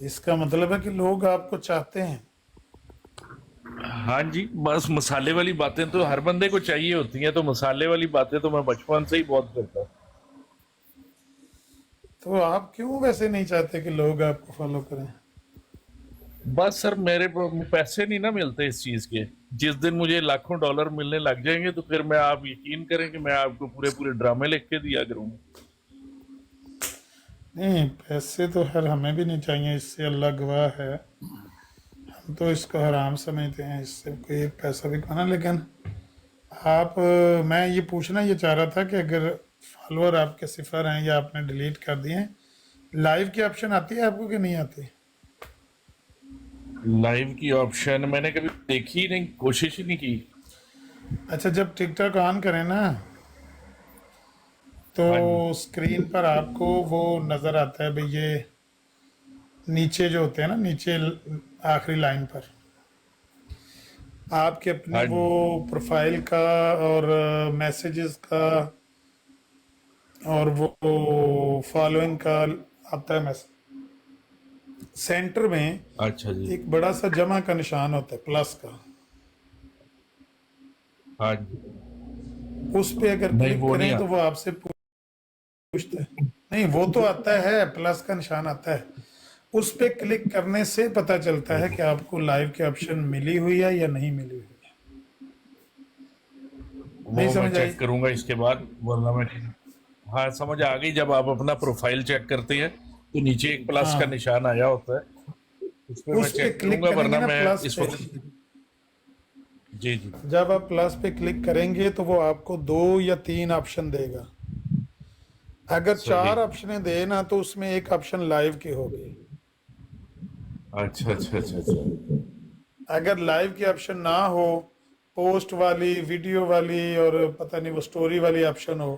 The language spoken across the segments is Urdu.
اس کا مطلب ہے کہ لوگ آپ کو چاہتے ہیں. ہاں جی، بس مسالے والی باتیں تو ہر بندے کو چاہیے ہوتی ہیں، تو مسالے والی باتیں تو میں بچپن سے ہی بہت کرتا ہوں. تو آپ کیوں ویسے نہیں چاہتے کہ لوگ آپ کو فالو کریں؟ بس سر میرے پیسے نہیں نا ملتے اس چیز کے. جس دن مجھے لاکھوں ڈالر ملنے لگ جائیں گے تو پھر میں، آپ یقین کریں کہ میں آپ کو پورے پورے ڈرامے لکھ کے دیا کروں گا. نہیں، پیسے تو خیر ہمیں بھی نہیں چاہیے، اس سے اللہ گواہ ہے. ہم تو اس کو حرام سمجھتے ہیں، اس سے کوئی ایک پیسہ بھی کمانا. لیکن آپ، میں یہ پوچھنا یہ چاہ رہا تھا کہ اگر فالوور آپ کے صفر ہیں یا آپ نے ڈیلیٹ کر دیے ہیں، لائیو کی آپشن آتی ہے آپ کو کہ نہیں آتی؟ لائیو کی آپشن میں نے کبھی دیکھی ہی نہیں، کوشش ہی نہیں کی. اچھا، جب ٹک ٹاک آن کریں نا تو ہاں جی. اسکرین پر آپ کو وہ نظر آتا ہے بھئی، یہ نیچے جو ہوتے ہیں نا، نیچے آخری لائن پر آپ کے اپنے ہاں وہ جی. پروفائل کا اور میسیجز کا اور وہ فالوئنگ کا آتا ہے میسج. سینٹر میں اچھا جی. ایک بڑا سا جمع کا نشان ہوتا ہے، پلس کا. ہاں جی. اس پہ اگر نہیں کلک وہ کریں نہیں تو وہ آتا. آپ سے پوچھتا ہے. نہیں، وہ تو آتا ہے، پلس کا نشان آتا ہے. اس پہ کلک کرنے سے پتہ چلتا ہے کہ آپ کو لائیو کی آپشن ملی ہوئی ہے یا نہیں ملی ہوئی ہے. نہیں وہ میں سمجھ آئی؟ چیک کروں گا اس کے بعد، ورنہ میں. ہاں سمجھ آ گئی. جب آپ اپنا پروفائل چیک کرتے ہیں تو نیچے ایک پلس کا ہاں، نشان آیا ہوتا ہے، اس پہ میں اس پہ چیک کروں کلک گا، کریں گے ورنہ نا میں پلس اس پہ. وقت. جی جی. جب آپ پلس پہ کلک کریں گے تو وہ آپ کو 2 یا 3 آپشن دے گا. اگر 4 صحیح. آپشنیں دے نا تو اس میں ایک آپشن لائیو کی ہوگی. اچھا اچھا اچھا اچھا. اگر لائیو کی آپشن نہ ہو، پوسٹ والی، ویڈیو والی اور پتہ نہیں وہ سٹوری والی آپشن ہو،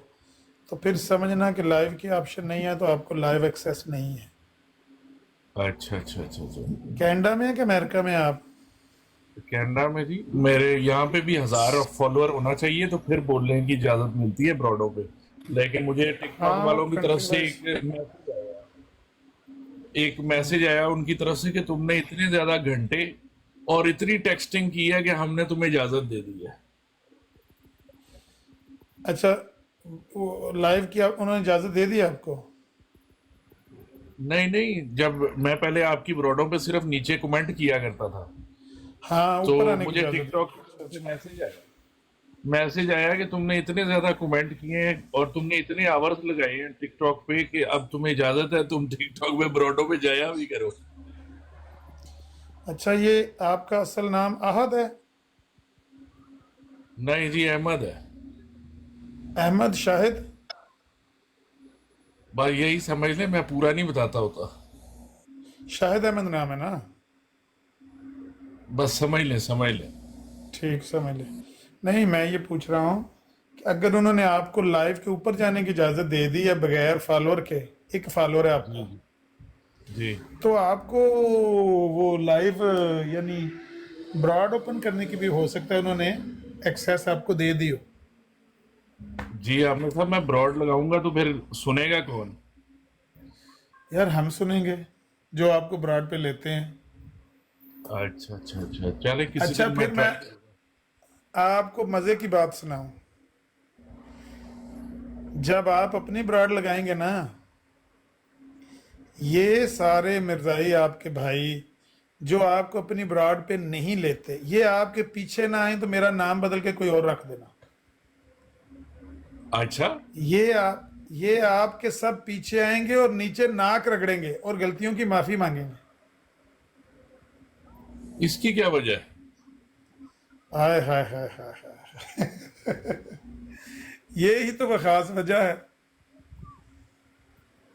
تو پھر سمجھنا کہ لائیو کی آپشن نہیں ہے، تو آپ کو لائیو ایکسیس نہیں ہے. اچھا اچھا اچھا اچھا. کینیڈا میں ہے کہ امریکہ میں آپ؟ کینیڈا میں جی. میرے یہاں پہ بھی 1000 فالوور ہونا چاہیے تو پھر بولنے کی اجازت ملتی ہے براڈوں پہ. لیکن مجھے ٹک ٹاک ہاں، والوں کی طرف کنٹری سے وائز. ایک میسج آیا ان کی طرف سے کہ تم نے اتنے زیادہ گھنٹے اور اتنی ٹیکسٹنگ کی ہے کہ ہم نے تمہیں اجازت دے دی ہے. اچھا، لائیو کی انہوں نے اجازت دے دی آپ کو؟ نہیں نہیں، جب میں پہلے آپ کی براڈوں پہ صرف نیچے کمنٹ کیا کرتا تھا ہاں، تو اوپر آنے کی مجھے اجازت ٹک ہے. ٹاک کی اچھا طرف سے اچھا. میسج آیا کہ تم نے اتنے زیادہ کمنٹ کیے ہیں اور تم نے اتنے آورز لگائے ہیں ٹک ٹاک پہ کہ اب تمہیں اجازت ہے تم ٹک ٹاک پہ براڈوں پہ جایا بھی کرو. اچھا، یہ آپ کا اصل نام احد ہے؟ نہیں جی، احمد ہے. احمد شاہد؟ بس یہی سمجھ لیں، میں پورا نہیں بتاتا ہوتا. شاہد احمد نام ہے نا؟ بس سمجھ لیں سمجھ لیں. ٹھیک، سمجھ لے. نہیں، میں یہ پوچھ رہا ہوں کہ اگر انہوں نے آپ کو لائیو کے اوپر جانے کی اجازت دے دی ہے بغیر فالوور کے، ایک فالوور ہے آپ جی کا، جی جی. تو آپ کو وہ لائیو یعنی براڈ اوپن کرنے کی بھی ہو سکتا ہے انہوں نے ایکسیس آپ کو دے دی ہو. جی آپ نے صاحب، میں براڈ لگاؤں گا تو پھر سنے گا کون؟ یار ہم سنیں گے جو آپ کو براڈ پہ لیتے ہیں. اچھا اچھا اچھا. چلے کسی اچھا، دن میں پھر میں ٹرائی کروں آپ کو مزے کی بات سناؤں. جب آپ اپنی براڈ لگائیں گے نا، یہ سارے مرزائی آپ کے بھائی جو آپ کو اپنی براڈ پہ نہیں لیتے، یہ آپ کے پیچھے نہ آئیں تو میرا نام بدل کے کوئی اور رکھ دینا. گا. اچھا. یہ آپ کے سب پیچھے آئیں گے اور نیچے ناک رگڑیں گے اور غلطیوں کی معافی مانگیں گے. اس کی کیا وجہ ہے؟ ہائے ہائے ہائے ہائے ہائے. یہی تو وہ خاص وجہ ہے.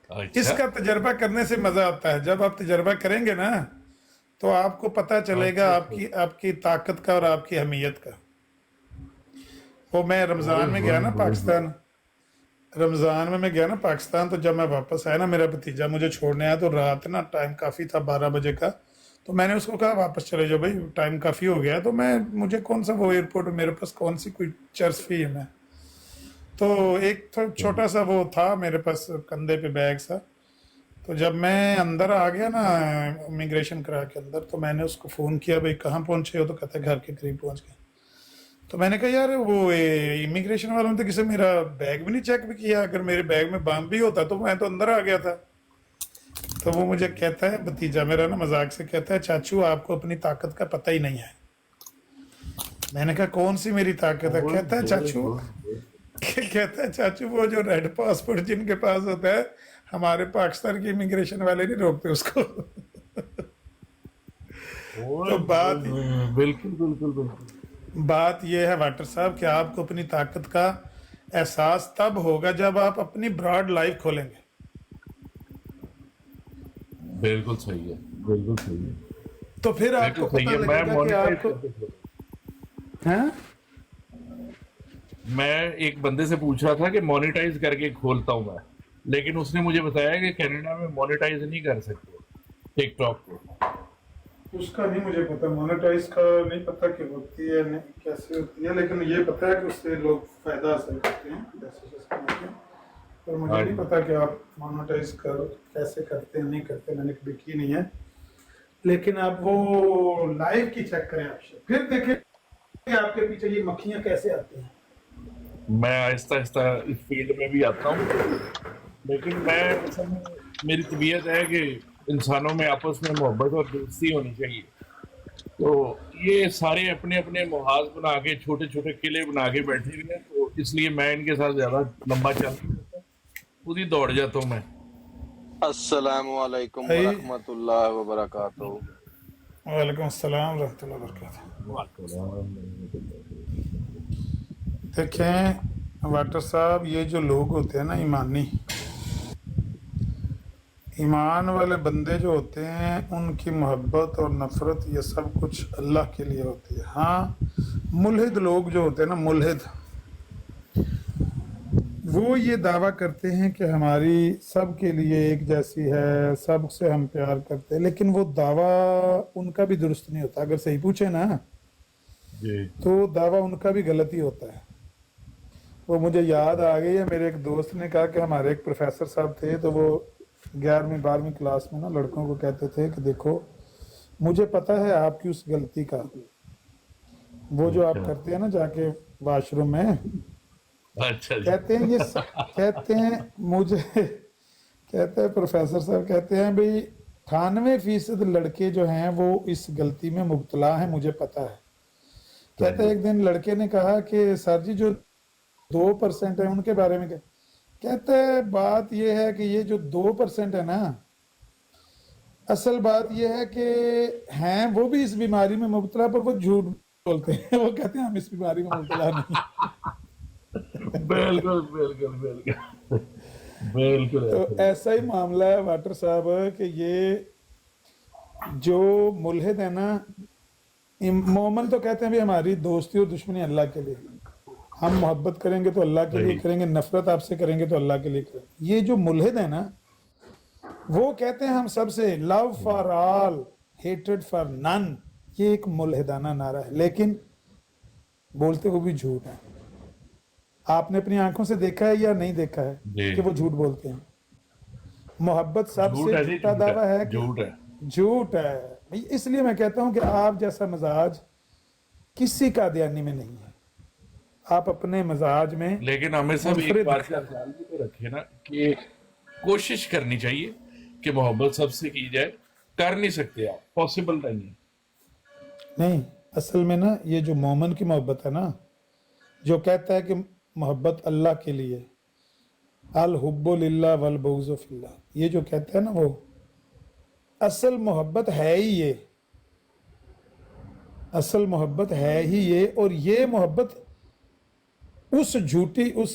اس اچھا کا تجربہ کرنے سے مزہ آتا ہے. جب آپ تجربہ کریں گے نا تو آپ کو پتہ چلے اچھا گا اچھا. آپ کی طاقت کا اور آپ کی اہمیت کا. وہ میں ہوئے رمضان میں گیا ہوئے نا ہوئے ہوئے. پاکستان، تو جب میں واپس آیا نا، میرا بھتیجا مجھے چھوڑنے آیا تو رات نا ٹائم کافی تھا، 12 بجے کا. تو میں نے اس کو کہا واپس چلے جاؤ بھائی، ٹائم کافی ہو گیا. تو مجھے کون سا وہ ایئرپورٹ، میرے پاس کون سی کوئی چرس فی ہے میں. تو ایک چھوٹا سا وہ تھا میرے پاس کندھے پہ بیگ سا. تو جب میں اندر آ گیا نا امیگریشن کرا کے اندر، تو میں نے اس کو فون کیا، بھائی کہاں پہنچے ہو؟ تو کہتے ہیں گھر کے قریب پہنچ گئے۔ تو میں نے کہا یار وہ امیگریشن والوں نے تو کسی میرا بیگ بھی نہیں چیک بھی کیا، اگر میرے بیگ میں بم بھی ہوتا تو میں تو اندر آ گیا تھا۔ تو وہ مجھے کہتا ہے، بھتیجا میرا نا، مذاق سے کہتا ہے چاچو آپ کو اپنی طاقت کا پتہ ہی نہیں ہے۔ میں نے کہا کون سی میری طاقت ہے؟ کہتا ہے چاچو، کہتا ہے چاچو وہ جو ریڈ پاسپورٹ جن کے پاس ہوتا ہے، ہمارے پاکستان کی امیگریشن والے نہیں روکتے اس کو۔ تو بالکل بالکل بالکل بات یہ ہے واٹر صاحب کہ آپ کو اپنی طاقت کا احساس تب ہوگا جب آپ اپنی براڈ لائف کھولیں گے۔ بالکل صحیح ہے، بالکل صحیح ہے، تو پھر آپ بالکل کو صحیح پتہ ہے۔ لگے میں گا کہ مانیٹائز آپ کو کر کے، ہاں میں ایک بندے سے پوچھ رہا تھا کہ مانیٹائز کر کے کھولتا ہوں میں، لیکن اس نے مجھے بتایا کہ کینیڈا میں مانیٹائز نہیں کر سکتے ٹک ٹاک کو۔ اس کا نہیں مجھے پتا، مونیٹائز کا نہیں پتا کہ ہوتی ہے نہیں کیسے ہوتی ہے، لیکن یہ پتا ہے کہ اس سے لوگ فائدہ حاصل کرتے ہیں، پیسے کماتے ہیں۔ اور مجھے نہیں پتا کہ آپ مونیٹائز کیسے کرتے ہیں نہیں کرتے، میں نے کبھی کی نہیں ہے۔ لیکن آپ وہ لائیو کی چیک کریں آپ، پھر دیکھیں کہ آپ کے پیچھے یہ مکھیاں کیسے آتی ہیں۔ میں آہستہ آہستہ اس فیلڈ میں بھی آتا ہوں، لیکن میں اصل میں میری طبیعت ہے کہ انسانوں میں آپس میں محبت اور دوستی ہونی چاہیے۔ تو یہ سارے اپنے اپنے محاذ بنا کے چھوٹے چھوٹے قلعے بنا کے بیٹھے ہوئے ہیں، تو اس لیے میں ان کے ساتھ زیادہ لمبا چل نہیں سکتا، خود ہی دوڑ جاتا ہوں میں۔ السلام علیکم بھائی ورحمۃ اللہ وبرکاتہ۔ وعلیکم السلام ورحمۃ اللہ وبرکاتہ۔ دیکھیں واٹر صاحب، یہ جو لوگ ہوتے ہیں نا ایمانی، ایمان والے بندے جو ہوتے ہیں، ان کی محبت اور نفرت یہ سب کچھ اللہ کے لیے ہوتی ہے۔ ہاں ملحد لوگ جو ہوتے ہیں نا، ملحد، وہ یہ دعویٰ کرتے ہیں کہ ہماری سب کے لیے ایک جیسی ہے، سب سے ہم پیار کرتے ہیں، لیکن وہ دعویٰ ان کا بھی درست نہیں ہوتا۔ اگر صحیح پوچھے نا جی تو دعویٰ ان کا بھی غلط ہی ہوتا ہے۔ وہ مجھے یاد آ گئی ہے، میرے ایک دوست نے کہا کہ ہمارے ایک پروفیسر صاحب تھے، تو وہ 11ویں 12ویں کلاس میں نا لڑکوں کو کہتے تھے کہ دیکھو مجھے پتا ہے آپ کی اس غلطی کا، وہ جو آپ کرتے ہیں نا جا کے واش روم میں، اچھا جی، کہتے ہیں کہتے ہیں مجھے، کہتے ہیں پروفیسر صاحب کہتے ہیں بھئی 98% لڑکے جو ہیں وہ اس غلطی میں مبتلا ہیں، مجھے پتا ہے۔ کہتے ہیں ایک دن لڑکے نے کہا کہ سر جی جو 2% ہیں ان کے بارے میں کہتے ہیں بات یہ ہے کہ یہ جو 2% ہے نا، اصل بات یہ ہے کہ ہیں وہ بھی اس بیماری میں مبتلا، پر وہ جھوٹ بولتے ہیں۔ وہ کہتے ہیں ہم اس بیماری میں مبتلا نہیں۔ بالکل بالکل بالکل بالکل تو ایسا ہی معاملہ ہے واٹر صاحب کہ یہ جو ملحد ہے نا، مومن تو کہتے ہیں بھی ہماری دوستی اور دشمنی اللہ کے لیے، ہم محبت کریں گے تو اللہ کے لیے کریں گے، نفرت آپ سے کریں گے تو اللہ کے لیے کریں گے۔ یہ جو ملحد ہے نا، وہ کہتے ہیں ہم سب سے لو فار آل ہیٹڈ فار نن، یہ ایک ملحدانہ نعرہ ہے، لیکن بولتے وہ بھی جھوٹ ہے۔ آپ نے اپنی آنکھوں سے دیکھا ہے یا نہیں دیکھا ہے کہ وہ جھوٹ بولتے ہیں؟ محبت سب سے جھوٹا دعویٰ ہے کہ جھوٹ ہے۔ اس لیے میں کہتا ہوں کہ آپ جیسا مزاج کسی قادیانی میں نہیں ہے، آپ اپنے مزاج میں لیکن ہمیں سب ایک بات کا خیال بھی تو رکھے نا کہ کوشش کرنی چاہیے کہ محبت سب سے کی جائے۔ کر نہیں سکتے آپ، پاسبل نہیں ہے۔ نہیں، اصل میں نا یہ جو مومن کی محبت ہے نا، جو کہتا ہے کہ محبت اللہ کے لیے، الحب للہ والبغض فی اللہ، یہ جو کہتا ہے نا، وہ اصل محبت ہے ہی یہ، اصل محبت ہے ہی یہ۔ اور یہ محبت اس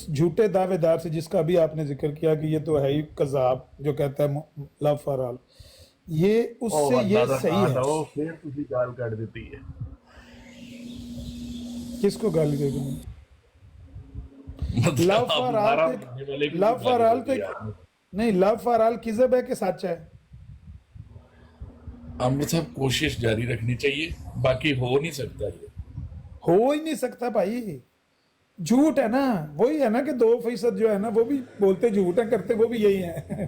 جھوٹے دعوے دار سے جس کا بھی آپ نے ذکر کیا کہ یہ تو ہے ہی کذاب، جو کہتا ہے لو فار آل، یہ اس سے یہ صحیح ہے۔ پھر کسی گال کاٹ دیتی ہے۔ کس کو گالی دے گی؟ لو فار آل تو نہیں، لو فار آل کذب ہے کہ سچ ہے؟ ہم سب کوشش جاری رکھنی چاہیے، باقی ہو نہیں سکتا یہ، ہو ہی نہیں سکتا بھائی، جھوٹ ہے نا، وہی ہے نا کہ 2% جو ہے نا وہ بھی بولتے جھوٹ ہے، کرتے وہ بھی یہی ہیں۔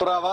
ਭਰਾਵਾ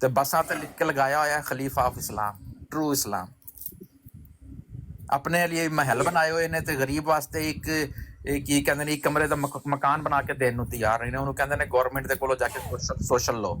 ਤੇ ਬੱਸਾਂ ਤੇ ਲਿਖ ਕੇ ਲਗਾਇਆ ਹੋਇਆ ਖਲੀਫਾ ਆਫ ਇਸਲਾਮ, ਟਰੂ ਇਸਲਾਮ। ਆਪਣੇ ਲਈ ਮਹਿਲ ਬਣਾਏ ਹੋਏ ਨੇ ਤੇ ਗਰੀਬ ਵਾਸਤੇ ਇੱਕ ਕੀ ਕਹਿੰਦੇ ਨੇ, ਇੱਕ ਕਮਰੇ ਦਾ ਮਕਾਨ ਬਣਾ ਕੇ ਦੇਣ ਨੂੰ ਤਿਆਰ ਨੇ। ਉਹਨੂੰ ਕਹਿੰਦੇ ਨੇ ਗਵਰਨਮੈਂਟ ਦੇ ਕੋਲੋਂ ਜਾ ਕੇ ਸੋਸ਼ਲ ਲੋ।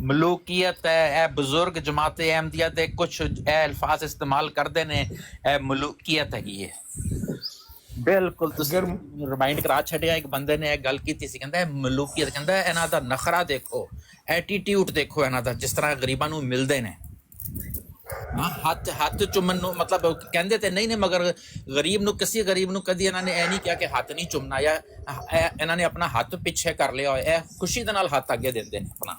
ਮਲੂਕੀਅਤ ਹੈ। ਇਹ ਬਜ਼ੁਰਗ ਜਮਾਤੇ ਅਹਿਮਦੀਆ ਦੇ ਕੁਝ ਇਹ ਅਲਫਾਜ਼ ਇਸਤੇਮਾਲ ਕਰਦੇ ਨੇ, ਇਹ ਮਲੂਕੀਅਤ ਹੈਗੀ ਹੈ। ਬਿਲਕੁਲ ਤੁਸੀਂ ਰਿਮਾਈਂਡ ਕਰਾ ਛੱਡਿਆ। ਇੱਕ ਬੰਦੇ ਨੇ ਇਹ ਗੱਲ ਕੀਤੀ ਸੀ, ਕਹਿੰਦਾ ਮਲੂਕੀਅਤ, ਕਹਿੰਦਾ ਇਹਨਾਂ ਦਾ ਨਖਰਾ ਦੇਖੋ, ਐਟੀਟਿਊਡ ਦੇਖੋ ਇਹਨਾਂ ਦਾ, ਜਿਸ ਤਰ੍ਹਾਂ ਗਰੀਬਾਂ ਨੂੰ ਮਿਲਦੇ ਨੇ। ਹੱਥ ਚੁੰਮਣ ਨੂੰ ਮਤਲਬ ਕਹਿੰਦੇ ਤੇ ਨਹੀਂ ਨੇ, ਮਗਰ ਗਰੀਬ ਨੂੰ, ਕਿਸੇ ਗਰੀਬ ਨੂੰ ਕਦੀ ਇਹਨਾਂ ਨੇ ਇਹ ਨਹੀਂ ਕਿਹਾ ਕਿ ਹੱਥ ਨਹੀਂ ਚੁੰਮਣਾ, ਜਾਂ ਇਹਨਾਂ ਨੇ ਆਪਣਾ ਹੱਥ ਪਿੱਛੇ ਕਰ ਲਿਆ ਹੋਇਆ। ਇਹ ਖੁਸ਼ੀ ਦੇ ਨਾਲ ਹੱਥ ਅੱਗੇ ਦਿੰਦੇ ਨੇ ਆਪਣਾ।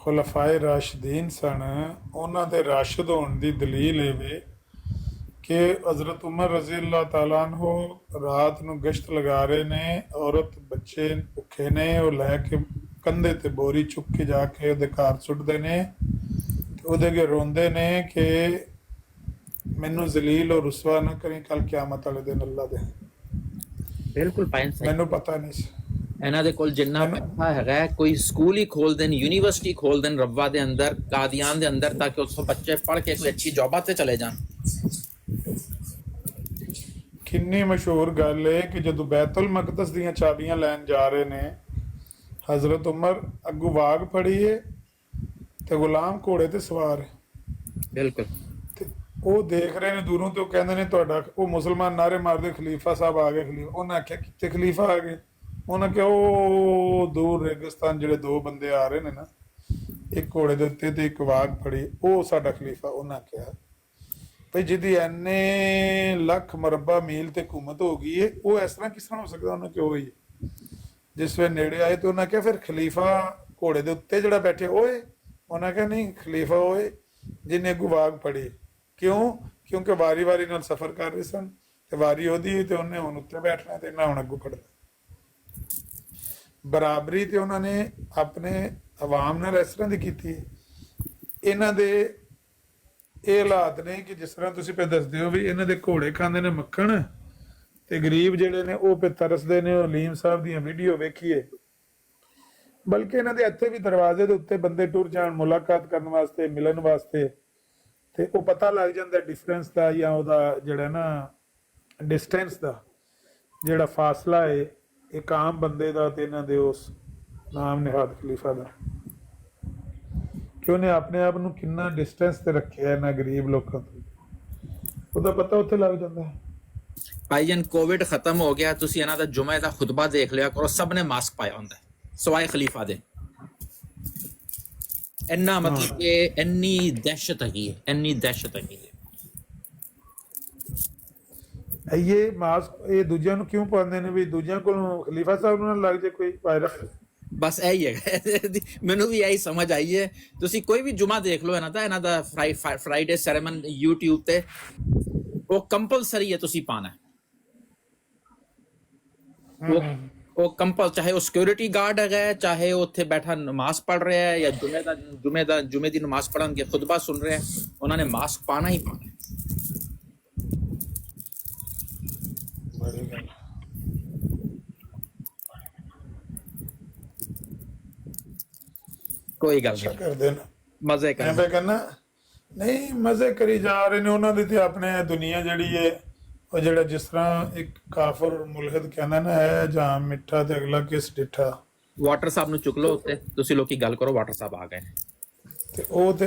ਖੁਲਫਾਏ ਰਾਸ਼ਦੀਨ ਸਨ, ਉਹਨਾਂ ਦੇ ਰਾਸ਼ਦ ਹੋਣ ਦੀ ਦਲੀਲ ਇਹ ਵੇ ਕਿ ਹਜ਼ਰਤ ਉਮਰ ਰਜ਼ੀ ਅੱਲਾਹ ਤਾਲਾ ਅਨਹੂ ਰਾਤ ਨੂੰ ਗਸ਼ਤ ਲਗਾ ਰਹੇ ਨੇ, ਔਰਤ ਬੱਚੇ ਭੁੱਖੇ ਨੇ, ਉਹ ਲੈ ਕੇ ਕੰਧੇ ਤੇ ਬੋਰੀ ਚੁੱਕ ਕੇ ਜਾ ਕੇ ਉਹਦੇ ਘਰ ਸੁੱਟਦੇ ਨੇ ਤੇ ਉਹਦੇ ਅੱਗੇ ਰੋਂਦੇ ਨੇ ਕਿ ਮੈਨੂੰ ਜ਼ਲੀਲ ਔਰ ਰੁਸਵਾ ਨਾ ਕਰੀ ਕੱਲ ਕਿਆਮਤ ਵਾਲੇ ਦਿਨ ਅੱਲਾ ਦੇ। ਬਿਲਕੁਲ ਪਾਇਨ ਸਾਹਿਬ, ਮੈਨੂੰ ਪਤਾ ਨਹੀਂ ਸੀ। ਇਹਨਾਂ ਦੇ ਕੋਲ ਜਿੰਨਾ ਪੈਸਾ ਹੈਗਾ, ਕੋਈ ਸਕੂਲ ਹੀ ਖੋਲ ਦੇਣ, ਯੂਨੀਵਰਸਿਟੀ ਖੋਲ ਦੇਣ ਰਵਾ ਦੇ ਅੰਦਰ, ਕਾਦੀਆਨ ਦੇ ਅੰਦਰ, ਤਾਂ ਕਿ ਉੱਥੋਂ ਬੱਚੇ ਪੜ੍ਹ ਕੇ ਕੋਈ ਅੱਛੀ ਜੌਬਾਂ ਤੇ ਚਲੇ ਜਾਣ। ਕਿੰਨੀ ਮਸ਼ਹੂਰ ਗੱਲ ਹੈ ਕਿ ਜਦੋਂ ਬੈਤੁਲ ਮਕਦਸ ਦੀਆਂ ਚਾਬੀਆਂ ਲੈਣ ਜਾ ਰਹੇ ਨੇ, ਹਜ਼ਰਤ ਉਮਰ ਅੱਗੋਂ ਵਾਗ ਫੜੀ ਹੈ ਤੇ ਗੁਲਾਮ ਘੋੜੇ ਤੇ ਸਵਾਰ ਹੈ। ਬਿਲਕੁਲ। ਤੇ ਉਹ ਦੇਖ ਰਹੇ ਨੇ ਦੂਰੋਂ ਤੇ ਉਹ ਕਹਿੰਦੇ ਨੇ ਤੁਹਾਡਾ, ਉਹ ਮੁਸਲਮਾਨ ਨਾਰੇ ਮਾਰਦੇ ਖਲੀਫਾ ਸਾਹਿਬ ਆ ਗਏ, ਖਲੀਫਾ। ਉਹਨਾਂ ਆਖਿਆ ਕਿੱਥੇ ਖਲੀਫਾ ਆ ਗਏ? ਉਹਨਾਂ ਕਿਹਾ ਉਹ ਦੂਰ ਰੇਗਿਸਤਾਨ ਜਿਹੜੇ ਦੋ ਬੰਦੇ ਆ ਰਹੇ ਨੇ ਨਾ, ਇੱਕ ਘੋੜੇ ਦੇ ਉੱਤੇ ਤੇ ਇੱਕ ਵਾਗ ਫੜੀ, ਉਹ ਸਾਡਾ ਖਲੀਫਾ। ਉਹਨਾਂ ਕਿਹਾ ਭਈ ਜਿਹਦੀ ਐਨੇ ਲੱਖ ਮਰਬਾ ਮੀਲ ਤੇ ਹਕੂਮਤ ਹੋ ਗਈ ਹੈ, ਉਹ ਇਸ ਤਰ੍ਹਾਂ ਕਿਸ ਤਰ੍ਹਾਂ ਹੋ ਸਕਦਾ? ਉਹਨਾਂ ਕਿਹਾ ਹੋਈ। ਜਿਸ ਵੇਲੇ ਨੇੜੇ ਆਏ ਤੇ ਉਹਨਾਂ ਕਿਹਾ ਫਿਰ ਖਲੀਫਾ ਘੋੜੇ ਦੇ ਉੱਤੇ ਜਿਹੜਾ ਬੈਠੇ ਓਏ? ਉਹਨਾਂ ਕਿਹਾ ਨਹੀਂ, ਖਲੀਫਾ ਓਏ ਜਿਹਨੇ ਅੱਗੋਂ ਵਾਗ ਫੜੀ। ਕਿਉਂ? ਕਿਉਂਕਿ ਵਾਰੀ ਵਾਰੀ ਨਾਲ ਸਫ਼ਰ ਕਰ ਰਹੇ ਸਨ ਤੇ ਵਾਰੀ ਉਹਦੀ, ਤੇ ਉਹਨੇ ਹੁਣ ਉੱਤੇ ਬੈਠਣਾ ਤੇ ਇਹਨਾਂ ਹੁਣ ਅੱਗੋਂ ਫੜਨਾ। ਬਰਾਬਰੀ ਤੇ ਉਹਨਾਂ ਨੇ ਆਪਣੇ ਆਵਾਮ ਨਾਲ ਇਸ ਤਰ੍ਹਾਂ ਦੀ ਕੀਤੀ। ਇਹਨਾਂ ਦੇ ਇਹ ਹਾਲਾਤ ਨੇ ਕਿ ਜਿਸ ਤਰ੍ਹਾਂ ਤੁਸੀਂ ਪੇ ਦੱਸਦੇ ਹੋ ਵੀ ਇਹਨਾਂ ਦੇ ਘੋੜੇ ਖਾਂਦੇ ਨੇ ਮੱਖਣ ਤੇ ਗਰੀਬ ਜਿਹੜੇ ਨੇ ਉਹ ਪੇ ਤਰਸਦੇ ਨੇ। ਉਹ ਲੀਮ ਸਾਹਿਬ ਦੀਆਂ ਵੀਡੀਓ ਵੇਖੀਏ, ਬਲਕਿ ਇਹਨਾਂ ਦੇ ਇੱਥੇ ਵੀ ਦਰਵਾਜ਼ੇ ਦੇ ਉੱਤੇ ਬੰਦੇ ਟੁਰ ਜਾਣ ਮੁਲਾਕਾਤ ਕਰਨ ਵਾਸਤੇ, ਮਿਲਣ ਵਾਸਤੇ, ਤੇ ਉਹ ਪਤਾ ਲੱਗ ਜਾਂਦਾ ਡਿਫਰੈਂਸ ਦਾ, ਜਾਂ ਉਹਦਾ ਜਿਹੜਾ ਨਾ ਡਿਸਟੈਂਸ ਦਾ ਜਿਹੜਾ ਫਾਸਲਾ ਹੈ ਇੱਕ ਆਮ ਬੰਦੇ ਦਾ ਤੇ ਇਹਨਾਂ ਦੇ ਉਸ ਨਾਮ ਨਿਹਾਦ ਖਲੀਫਾ ਦਾ, ਕਿ ਉਹਨੇ ਆਪਣੇ ਆਪ ਨੂੰ ਕਿੰਨਾ ਡਿਸਟੈਂਸ ਤੇ ਰੱਖਿਆ ਇਹਨਾਂ ਗਰੀਬ ਲੋਕਾਂ ਤੋਂ, ਉਹਦਾ ਪਤਾ ਉੱਥੇ ਲੱਗ ਜਾਂਦਾ ਹੈ। ਭਾਈਜਾਨ ਕੋਵਿਡ ਖਤਮ ਹੋ ਗਿਆ, ਤੁਸੀਂ ਇਹਨਾਂ ਦਾ ਜੁਮੇ ਦਾ ਖੁਤਬਾ ਦੇਖ ਲਿਆ ਕਰੋ, ਸਭ ਨੇ ਮਾਸਕ ਪਾਇਆ ਹੁੰਦਾ ਸਵਾਏ ਖਲੀਫਾ ਦੇ। ਇੰਨਾ ਮਤਲਬ ਕਿ ਇੰਨੀ ਦਹਿਸ਼ਤ ਹੈਗੀ ਹੈ, ਇੰਨੀ ਦਹਿਸ਼ਤ ਹੈਗੀ ਹੈ। ਇਹ ਮਾਸਕ ਇਹ ਦੂਜਿਆਂ ਨੂੰ ਕਿਉਂ ਪਾਉਂਦੇ ਨੇ ਵੀ ਦੂਜਿਆਂ ਕੋਲ ਖਲੀਫਾ ਸਾਹਿਬ ਨੂੰ ਨਾ ਲੱਗ ਜਾਏ ਕੋਈ ਵਾਇਰਸ? ਬਸ ਇਹੀ ਹੈਗਾ, ਮੈਨੂੰ ਵੀ ਇਹੀ ਸਮਝ ਆਈ ਹੈ। ਤੁਸੀਂ ਕੋਈ ਵੀ ਜੁਮਾ ਦੇਖ ਲਓ ਇਹਨਾਂ ਦਾ ਫਰਾਈਡੇ ਸੈਰੇਮਨ YouTube ਤੇ, ਉਹ ਕੰਪਲਸਰੀ ਹੈ ਤੁਸੀਂ ਪਾਣਾ। ਉਹ ਕੰਪਲ, ਚਾਹੇ ਉਹ ਸਿਕਿਉਰਿਟੀ ਗਾਰਡ ਹੈਗਾ, ਚਾਹੇ ਉਹ ਉੱਥੇ ਬੈਠਾ ਨਮਾਜ਼ ਪੜ੍ਹ ਰਿਹਾ ਹੈ, ਜਾਂ ਜੁਮੇ ਦੀ ਨਮਾਜ਼ ਪੜ੍ਹਨਗੇ ਖੁਤਬਾ ਸੁਣ ਰਿਹਾ, ਉਹਨਾਂ ਨੇ ਮਾਸਕ ਪਾਣਾ ਹੀ ਪਾਣਾ। ਕੋਈ ਗੱਲ ਨਹੀਂ, ਕਰਦੇ ਨੇ ਮਜ਼ੇ ਕਰ। ਮੈਂ ਕਹਿੰਦਾ ਨਹੀਂ, ਮਜ਼ੇ ਕਰੀ ਜਾ ਰਹੇ ਨੇ। ਉਹਨਾਂ ਦੀ ਤੇ ਆਪਣੇ ਦੁਨੀਆ ਜਿਹੜੀ ਹੈ, ਉਹ ਜਿਹੜਾ ਜਿਸ ਤਰ੍ਹਾਂ ਇੱਕ ਕਾਫਰ ਮੁਲਹਿਦ ਕਹਿੰਦਾ ਨਾ, ਹੈ ਜਾਂ ਮਿੱਠਾ ਤੇ ਅਗਲਾ ਕਿਸ ਡਿੱਠਾ, ਵਾਟਰ ਸਾਹਿਬ ਨੂੰ ਚੁੱਕ ਲਓ ਉੱਤੇ, ਤੁਸੀਂ ਲੋਕੀ ਗੱਲ ਕਰੋ, ਵਾਟਰ ਸਾਹਿਬ ਆ ਗਏ ਨੇ। ਤੇ ਉਹ ਤੇ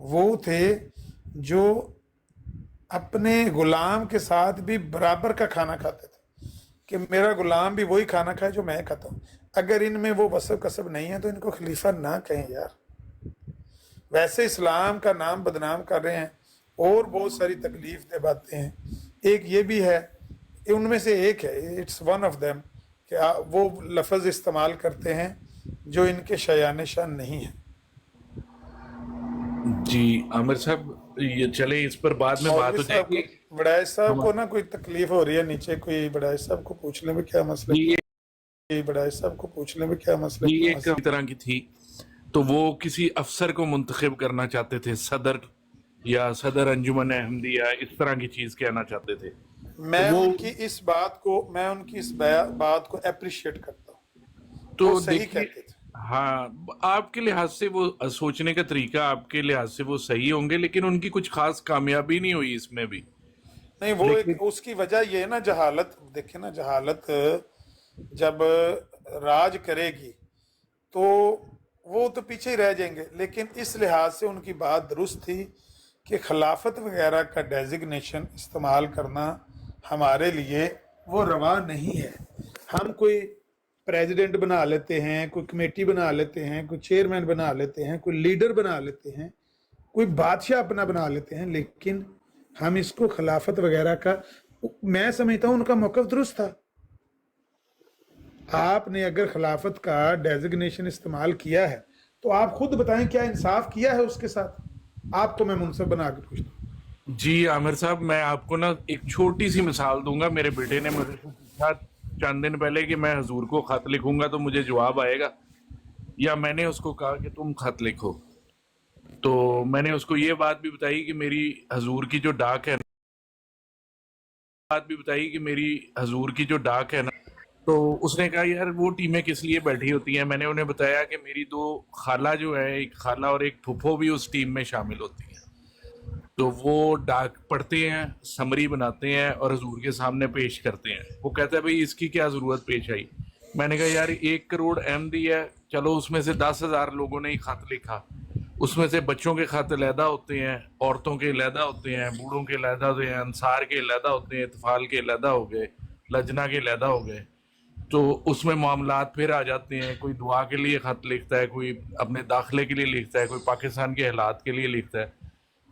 وہ تھے جو اپنے غلام کے ساتھ بھی برابر کا کھانا کھاتے تھے کہ میرا غلام بھی وہی کھانا کھائے جو میں کھاتا ہوں. اگر ان میں وہ وصف کسب نہیں ہے تو ان کو خلیفہ نہ کہیں یار. ویسے اسلام کا نام بدنام کر رہے ہیں اور بہت ساری تکلیف دہ باتیں ہیں. ایک یہ بھی ہے، ان میں سے ایک ہے، اٹس ون آف دیم، کہ وہ لفظ استعمال کرتے ہیں جو ان کے شایان شان نہیں ہے. جی عامر صاحب یہ چلے اس پر بعد میں بات ہو مولوی جائے صاحب گی. کو، بڑائے صاحب کو نا کوئی تکلیف ہو رہی ہے نیچے، کوئی بڑائے صاحب کو پوچھ لیں بھی کیا مسئلہ جی ہے. بڑائے صاحب کو پوچھ لیں بھی کیا مسئلہ جی ہے. ایک طرح کی تھی، تو وہ کسی افسر کو منتخب کرنا چاہتے تھے، صدر یا صدر انجمن احمدیہ، اس طرح کی چیز کہنا چاہتے تھے. میں وہ ان کی اس بات کو اپریشیٹ کرتا ہوں. تو وہ صحیح دیکھیے، کہتے تھے. ہاں آپ کے لحاظ سے وہ سوچنے کا طریقہ آپ کے لحاظ سے وہ صحیح ہوں گے، لیکن ان کی کچھ خاص کامیابی نہیں ہوئی اس میں بھی. نہیں، وہ ایک لیکن اس کی وجہ یہ ہے نا، جہالت. دیکھیں نا، جہالت جب راج کرے گی تو وہ تو پیچھے ہی رہ جائیں گے. لیکن اس لحاظ سے ان کی بات درست تھی کہ خلافت وغیرہ کا ڈیزگنیشن استعمال کرنا ہمارے لیے وہ روا نہیں ہے. ہم کوئی پریزیڈنٹ بنا لیتے ہیں، کوئی کمیٹی بنا لیتے ہیں، کوئی چیئرمین بنا لیتے ہیں، کوئی لیڈر بنا لیتے ہیں، کوئی بادشاہ اپنا بنا لیتے ہیں، لیکن ہم اس کو خلافت وغیرہ کا، میں سمجھتا ہوں ان کا موقف درست تھا. آپ نے اگر خلافت کا ڈیزگنیشن استعمال کیا ہے تو آپ خود بتائیں کیا انصاف کیا ہے اس کے ساتھ. آپ کو میں منصف بنا کے پوچھتا ہوں. جی عامر صاحب، میں آپ کو نا ایک چھوٹی سی مثال دوں گا. میرے بیٹے نے مجھے سے پوچھا چند دن پہلے کہ میں حضور کو خط لکھوں گا تو مجھے جواب آئے گا، یا میں نے اس کو کہا کہ تم خط لکھو. تو میں نے اس کو یہ بات بھی بتائی کہ میری حضور کی جو ڈاک ہے نا، تو اس نے کہا یار وہ ٹیمیں کس لیے بیٹھی ہوتی ہیں. میں نے انہیں بتایا کہ میری دو خالہ جو ہے، ایک خالہ اور ایک پھپھو بھی اس ٹیم میں شامل ہوتی ہیں. تو وہ ڈاک پڑھتے ہیں، سمری بناتے ہیں اور حضور کے سامنے پیش کرتے ہیں. وہ کہتا ہے بھئی اس کی کیا ضرورت پیش آئی. میں نے کہا یار 1 کروڑ احمدی ہے، چلو اس میں سے 10,000 لوگوں نے ہی خط لکھا، اس میں سے بچوں کے خط علیحدہ ہوتے ہیں، عورتوں کے علیحدہ ہوتے ہیں، بوڑھوں کے علیحدہ ہوتے ہیں، انصار کے علیحدہ ہوتے ہیں، اطفال کے علیحدہ ہو گئے، لجنہ کے علیحدہ ہو گئے. تو اس میں معاملات پھر آ جاتے ہیں. کوئی دعا کے لیے خط لکھتا ہے، کوئی اپنے داخلے کے لیے لکھتا ہے، کوئی پاکستان کے حالات کے لیے لکھتا ہے.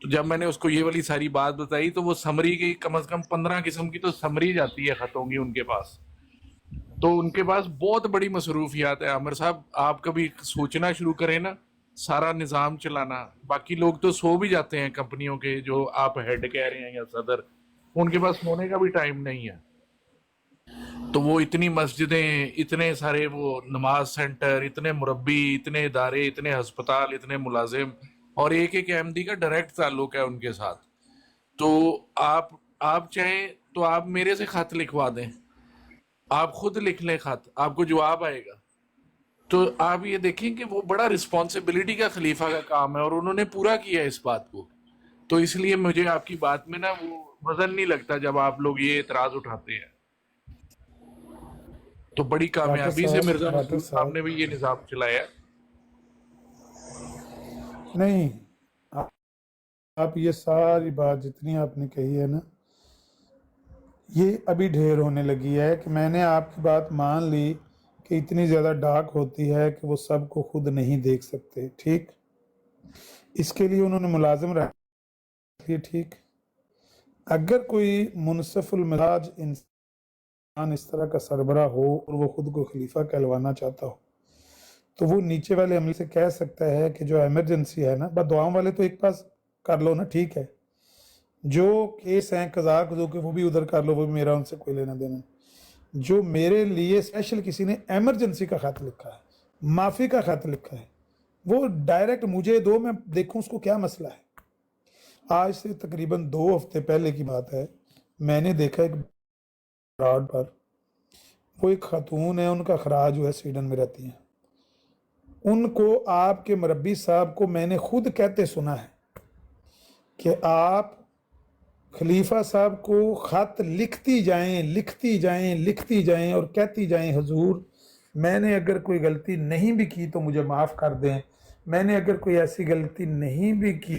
تو جب میں نے اس کو یہ والی ساری بات بتائی تو وہ سمری کی کم از کم 15 قسم کی تو سمری جاتی ہے خطوں کی ان کے پاس. تو ان کے پاس بہت بڑی مصروفیات ہے. عامر صاحب آپ کبھی سوچنا شروع کریں نا، سارا نظام چلانا، باقی لوگ تو سو بھی جاتے ہیں کمپنیوں کے، جو آپ ہیڈ کہہ رہے ہیں یا صدر، ان کے پاس سونے کا بھی ٹائم نہیں ہے. تو وہ اتنی مسجدیں، اتنے سارے وہ نماز سینٹر، اتنے مربی، اتنے ادارے، اتنے ہسپتال، اتنے ملازم، اور ایک ایک احمدی کا ڈائریکٹ تعلق ہے ان کے ساتھ. تو آپ چاہیں تو آپ میرے سے خط لکھوا دیں، آپ خود لکھ لیں خط، آپ کو جواب آئے گا. تو آپ یہ دیکھیں کہ وہ بڑا رسپانسبلٹی کا خلیفہ کا کام ہے، اور انہوں نے پورا کیا اس بات کو. تو اس لیے مجھے آپ کی بات میں نا وہ وزن نہیں لگتا جب آپ لوگ یہ اعتراض اٹھاتے ہیں. تو بڑی کامیابی سے مرزا ڈاکٹر مسعود صاحب صاحب، نے بھی یہ نظام چلایا. نہیں، آپ یہ ساری بات جتنی آپ نے کہی ہے نا، یہ ابھی ڈھیر ہونے لگی ہے کہ میں نے آپ کی بات مان لی کہ اتنی زیادہ ڈاک ہوتی ہے کہ وہ سب کو خود نہیں دیکھ سکتے. ٹھیک، اس کے لیے انہوں نے ملازم رکھ لیے. ٹھیک، اگر کوئی منصف المزاج انسان اس طرح کا سربراہ ہو اور وہ خود کو خلیفہ کہلوانا چاہتا ہو تو وہ نیچے والے عملے سے کہہ سکتا ہے کہ جو ایمرجنسی ہے نا، دعاؤں والے تو ایک پاس کر لو نا، ٹھیک ہے، جو کیس ہیں قضا قضو کے وہ بھی ادھر کر لو، وہ بھی میرا ان سے کوئی لینا دینا. جو میرے لیے اسپیشل کسی نے ایمرجنسی کا خط لکھا ہے، معافی کا خط لکھا ہے، وہ ڈائریکٹ مجھے دو، میں دیکھوں اس کو کیا مسئلہ ہے. آج سے تقریباً 2 ہفتے پہلے کی بات ہے، میں نے دیکھا ایک براڈ پر، وہ ایک خاتون ہے، ان کا خراج جو ہے سویڈن میں رہتی ہیں. ان کو آپ کے مربی صاحب کو میں نے خود کہتے سنا ہے کہ آپ خلیفہ صاحب کو خط لکھتی جائیں اور کہتی جائیں حضور میں نے اگر کوئی غلطی نہیں بھی کی تو مجھے معاف کر دیں، میں نے اگر کوئی ایسی غلطی نہیں بھی کی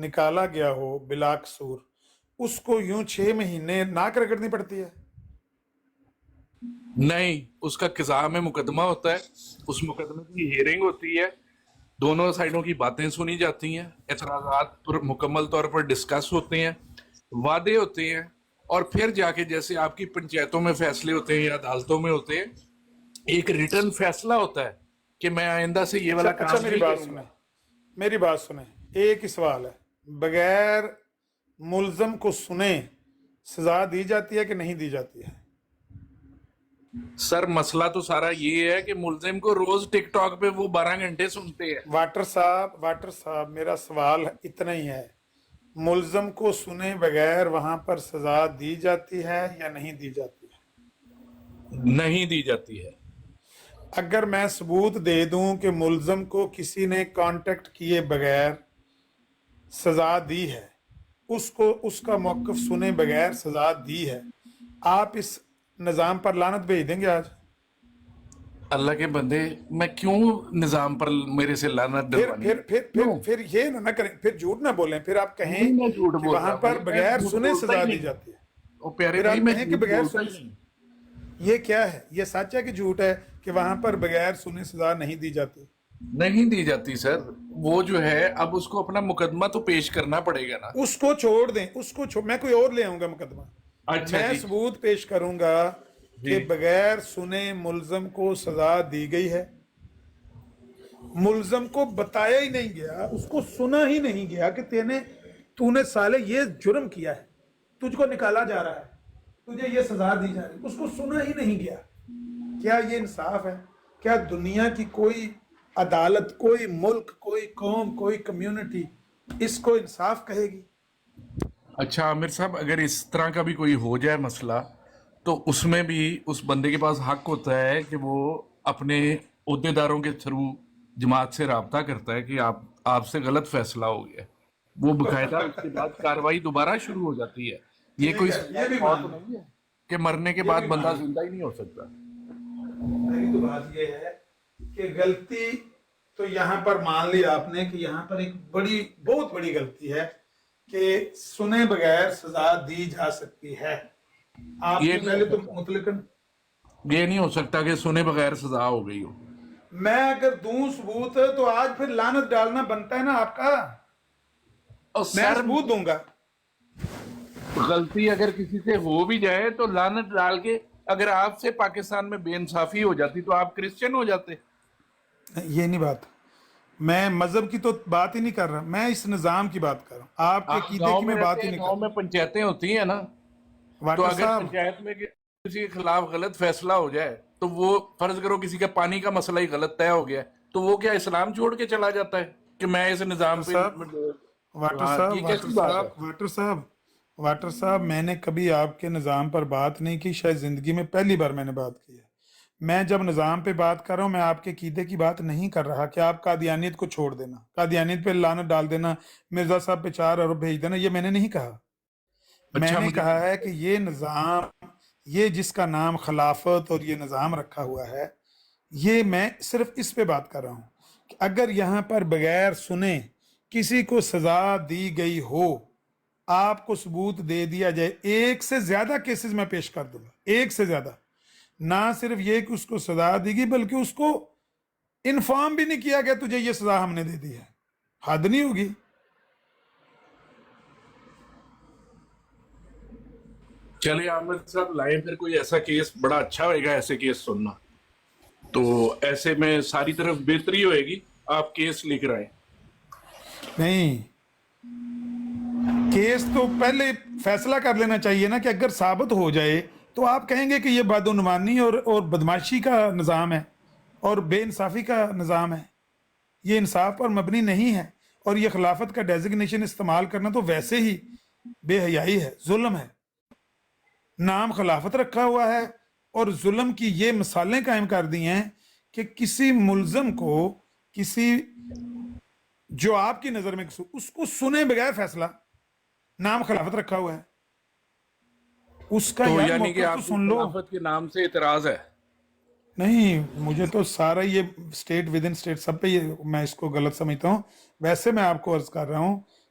نکالا گیا ہو بلا قصور، اس کو یوں 6 مہینے ناک رگڑنی پڑتی ہے؟ نہیں، اس کا قضاء میں مقدمہ ہوتا ہے، اس مقدمے کی ہیئرنگ ہوتی ہے، دونوں سائڈوں کی باتیں سنی جاتی ہیں، اعتراضات پر مکمل طور پر ڈسکس ہوتے ہیں، وعدے ہوتے ہیں، اور پھر جا کے جیسے آپ کی پنچایتوں میں فیصلے ہوتے ہیں یا عدالتوں میں ہوتے ہیں، ایک ریٹرن فیصلہ ہوتا ہے کہ میں آئندہ سے یہ والا اچھا کام میری نہیں بات کروں گا۔ سنیں، میری بات سنیں، ایک ہی سوال ہے، بغیر ملزم کو سنے سزا دی جاتی ہے کہ نہیں دی جاتی ہے؟ سر مسئلہ تو سارا یہ ہے کہ ملزم کو روز ٹک ٹاک پہ وہ 12 گھنٹے سنتے ہیں۔ واٹر صاحب میرا سوال اتنا ہی ہے، ملزم کو سنے بغیر وہاں پر سزا دی جاتی ہے یا نہیں دی جاتی ہے؟ نہیں دی جاتی ہے۔ اگر میں ثبوت دے دوں کہ ملزم کو کسی نے کانٹیکٹ کیے بغیر سزا دی ہے، اس کا موقف سنے بغیر سزا دی ہے، آپ اس نظام پر لعنت بھیج دیں گے آج؟ اللہ کے بندے، میں کیوں نظام پر میرے سے لعنت ڈلوانی؟ پھر یہ نہ کریں، پھر جھوٹ نہ بولیں، پھر آپ کہیں نہیں، میں جھوٹ کہ بول وہاں رہا پر ہوں، بغیر میں جھوٹ سنے بولتا سزا ہی دی نہیں۔ جاتی ہے، او پیارے پھر بھائی، آپ میں کہیں کہ جھوٹ بغیر بولتا ہی سنے، نہیں۔ یہ کیا ہے؟ یہ سچ ہے کہ جھوٹ ہے کہ وہاں پر بغیر سنے سزا نہیں دی جاتی؟ نہیں دی جاتی سر، وہ جو ہے اب اس کو اپنا مقدمہ تو پیش کرنا پڑے گا نا۔ اس کو چھوڑ دیں، میں کوئی اور لے آؤں گا مقدمہ، اچھا میں جی، ثبوت پیش کروں گا کہ جی۔ بغیر سنے ملزم کو سزا دی گئی ہے، ملزم کو بتایا ہی نہیں گیا، اس کو سنا ہی نہیں گیا کہ تو نے سالے یہ جرم کیا ہے، تجھ کو نکالا جا رہا ہے، تجھے یہ سزا دی جا رہی ہے، اس کو سنا ہی نہیں گیا۔ کیا یہ انصاف ہے؟ کیا دنیا کی کوئی عدالت، کوئی ملک، کوئی قوم، کوئی کمیونٹی اس کو انصاف کہے گی؟ اچھا عامر صاحب، اگر اس طرح کا بھی کوئی ہو جائے مسئلہ، تو اس میں بھی اس بندے کے پاس حق ہوتا ہے کہ وہ اپنے عہدیداروں کے تھرو جماعت سے رابطہ کرتا ہے کہ آپ سے غلط فیصلہ ہو گیا، وہ باقاعدہ اس کے بعد کارروائی دوبارہ شروع ہو جاتی ہے۔ یہ کوئی یہ بھی موت نہیں ہے کہ مرنے کے بعد بندہ زندہ ہی نہیں ہو سکتا۔ میری تو بات یہ ہے کہ غلطی تو یہاں پر مان لی آپ نے کہ یہاں پر ایک بہت بڑی غلطی ہے کہ سنے بغیر سزا دی جا سکتی ہے۔ آپ یہ نے نہیں پہلے ہو تو سکتا۔ مطلقاً، یہ نہیں ہو سکتا کہ سنے بغیر سزا ہو گئی ہو۔ میں اگر دوں ثبوت تو آج پھر لعنت ڈالنا بنتا ہے نا آپ کا، اور میں سر ثبوت دوں گا۔ غلطی اگر کسی سے ہو بھی جائے تو لعنت ڈال کے، اگر آپ سے پاکستان میں بے انصافی ہو جاتی تو آپ کرسچن ہو جاتے۔ یہ نہیں بات، میں مذہب کی تو بات ہی نہیں کر رہا، میں اس نظام کی بات کر رہا ہوں، آپ کے عقیدے گاؤں کی میں میں بات رہتے ہی ہیں، نہیں کر گاؤں میں پنچایتیں ہوتی ہیں نا، رہا۔ تو واٹر اگر صاحب، پنچایت میں کسی کے خلاف غلط فیصلہ ہو جائے تو وہ فرض کرو کسی کا پانی کا مسئلہ ہی غلط طے ہو گیا، تو وہ کیا اسلام چھوڑ کے چلا جاتا ہے کہ میں اس نظام پہ؟ یہ کیسی بات ہے؟ واٹر صاحب میں نے کبھی آپ کے نظام پر بات نہیں کی، شاید زندگی میں پہلی بار میں نے بات کی ہے۔ میں جب نظام پہ بات کر رہا ہوں، میں آپ کے عقیدے کی بات نہیں کر رہا کہ آپ قادیانیت کو چھوڑ دینا، قادیانیت پہ لعنت ڈال دینا، مرزا صاحب پہ 4 ارب بھیج دینا، یہ میں نے نہیں کہا۔ میں نے کہا ہے کہ یہ نظام، یہ جس کا نام خلافت اور یہ نظام رکھا ہوا ہے، یہ میں صرف اس پہ بات کر رہا ہوں کہ اگر یہاں پر بغیر سنے کسی کو سزا دی گئی ہو، آپ کو ثبوت دے دیا جائے، ایک سے زیادہ کیسز میں پیش کر دوں گا، ایک سے زیادہ، نہ صرف یہ کہ اس کو سزا دی گئی بلکہ اس کو انفارم بھی نہیں کیا گیا تجھے یہ سزا ہم نے دے دی ہے، حد نہیں ہوگی؟ چلے احمد صاحب لائیں پھر کوئی ایسا کیس، بڑا اچھا ہوئے گا ایسے کیس سننا، تو ایسے میں ساری طرف بہتری ہوئے گی۔ آپ کیس لکھ رہے ہیں؟ نہیں، کیس تو پہلے فیصلہ کر لینا چاہیے نا کہ اگر ثابت ہو جائے تو آپ کہیں گے کہ یہ بدعنوانی اور بدماشی کا نظام ہے اور بے انصافی کا نظام ہے، یہ انصاف پر مبنی نہیں ہے، اور یہ خلافت کا ڈیزگنیشن استعمال کرنا تو ویسے ہی بے حیائی ہے، ظلم ہے۔ نام خلافت رکھا ہوا ہے اور ظلم کی یہ مثالیں قائم کر دی ہیں کہ کسی ملزم کو، کسی جو آپ کی نظر میں اس کو سنے بغیر فیصلہ، نام خلافت رکھا ہوا ہے، اس کا تو یار یعنی کہ موقف تو آپ سن لو۔ خلافت کے نام سے اعتراض ہے؟ نہیں، مجھے تو سارا یہ اسٹیٹ ود ان اسٹیٹ سب پہ یہ میں اس کو غلط سمجھتا ہوں۔ ویسے میں آپ کو عرض کر رہا ہوں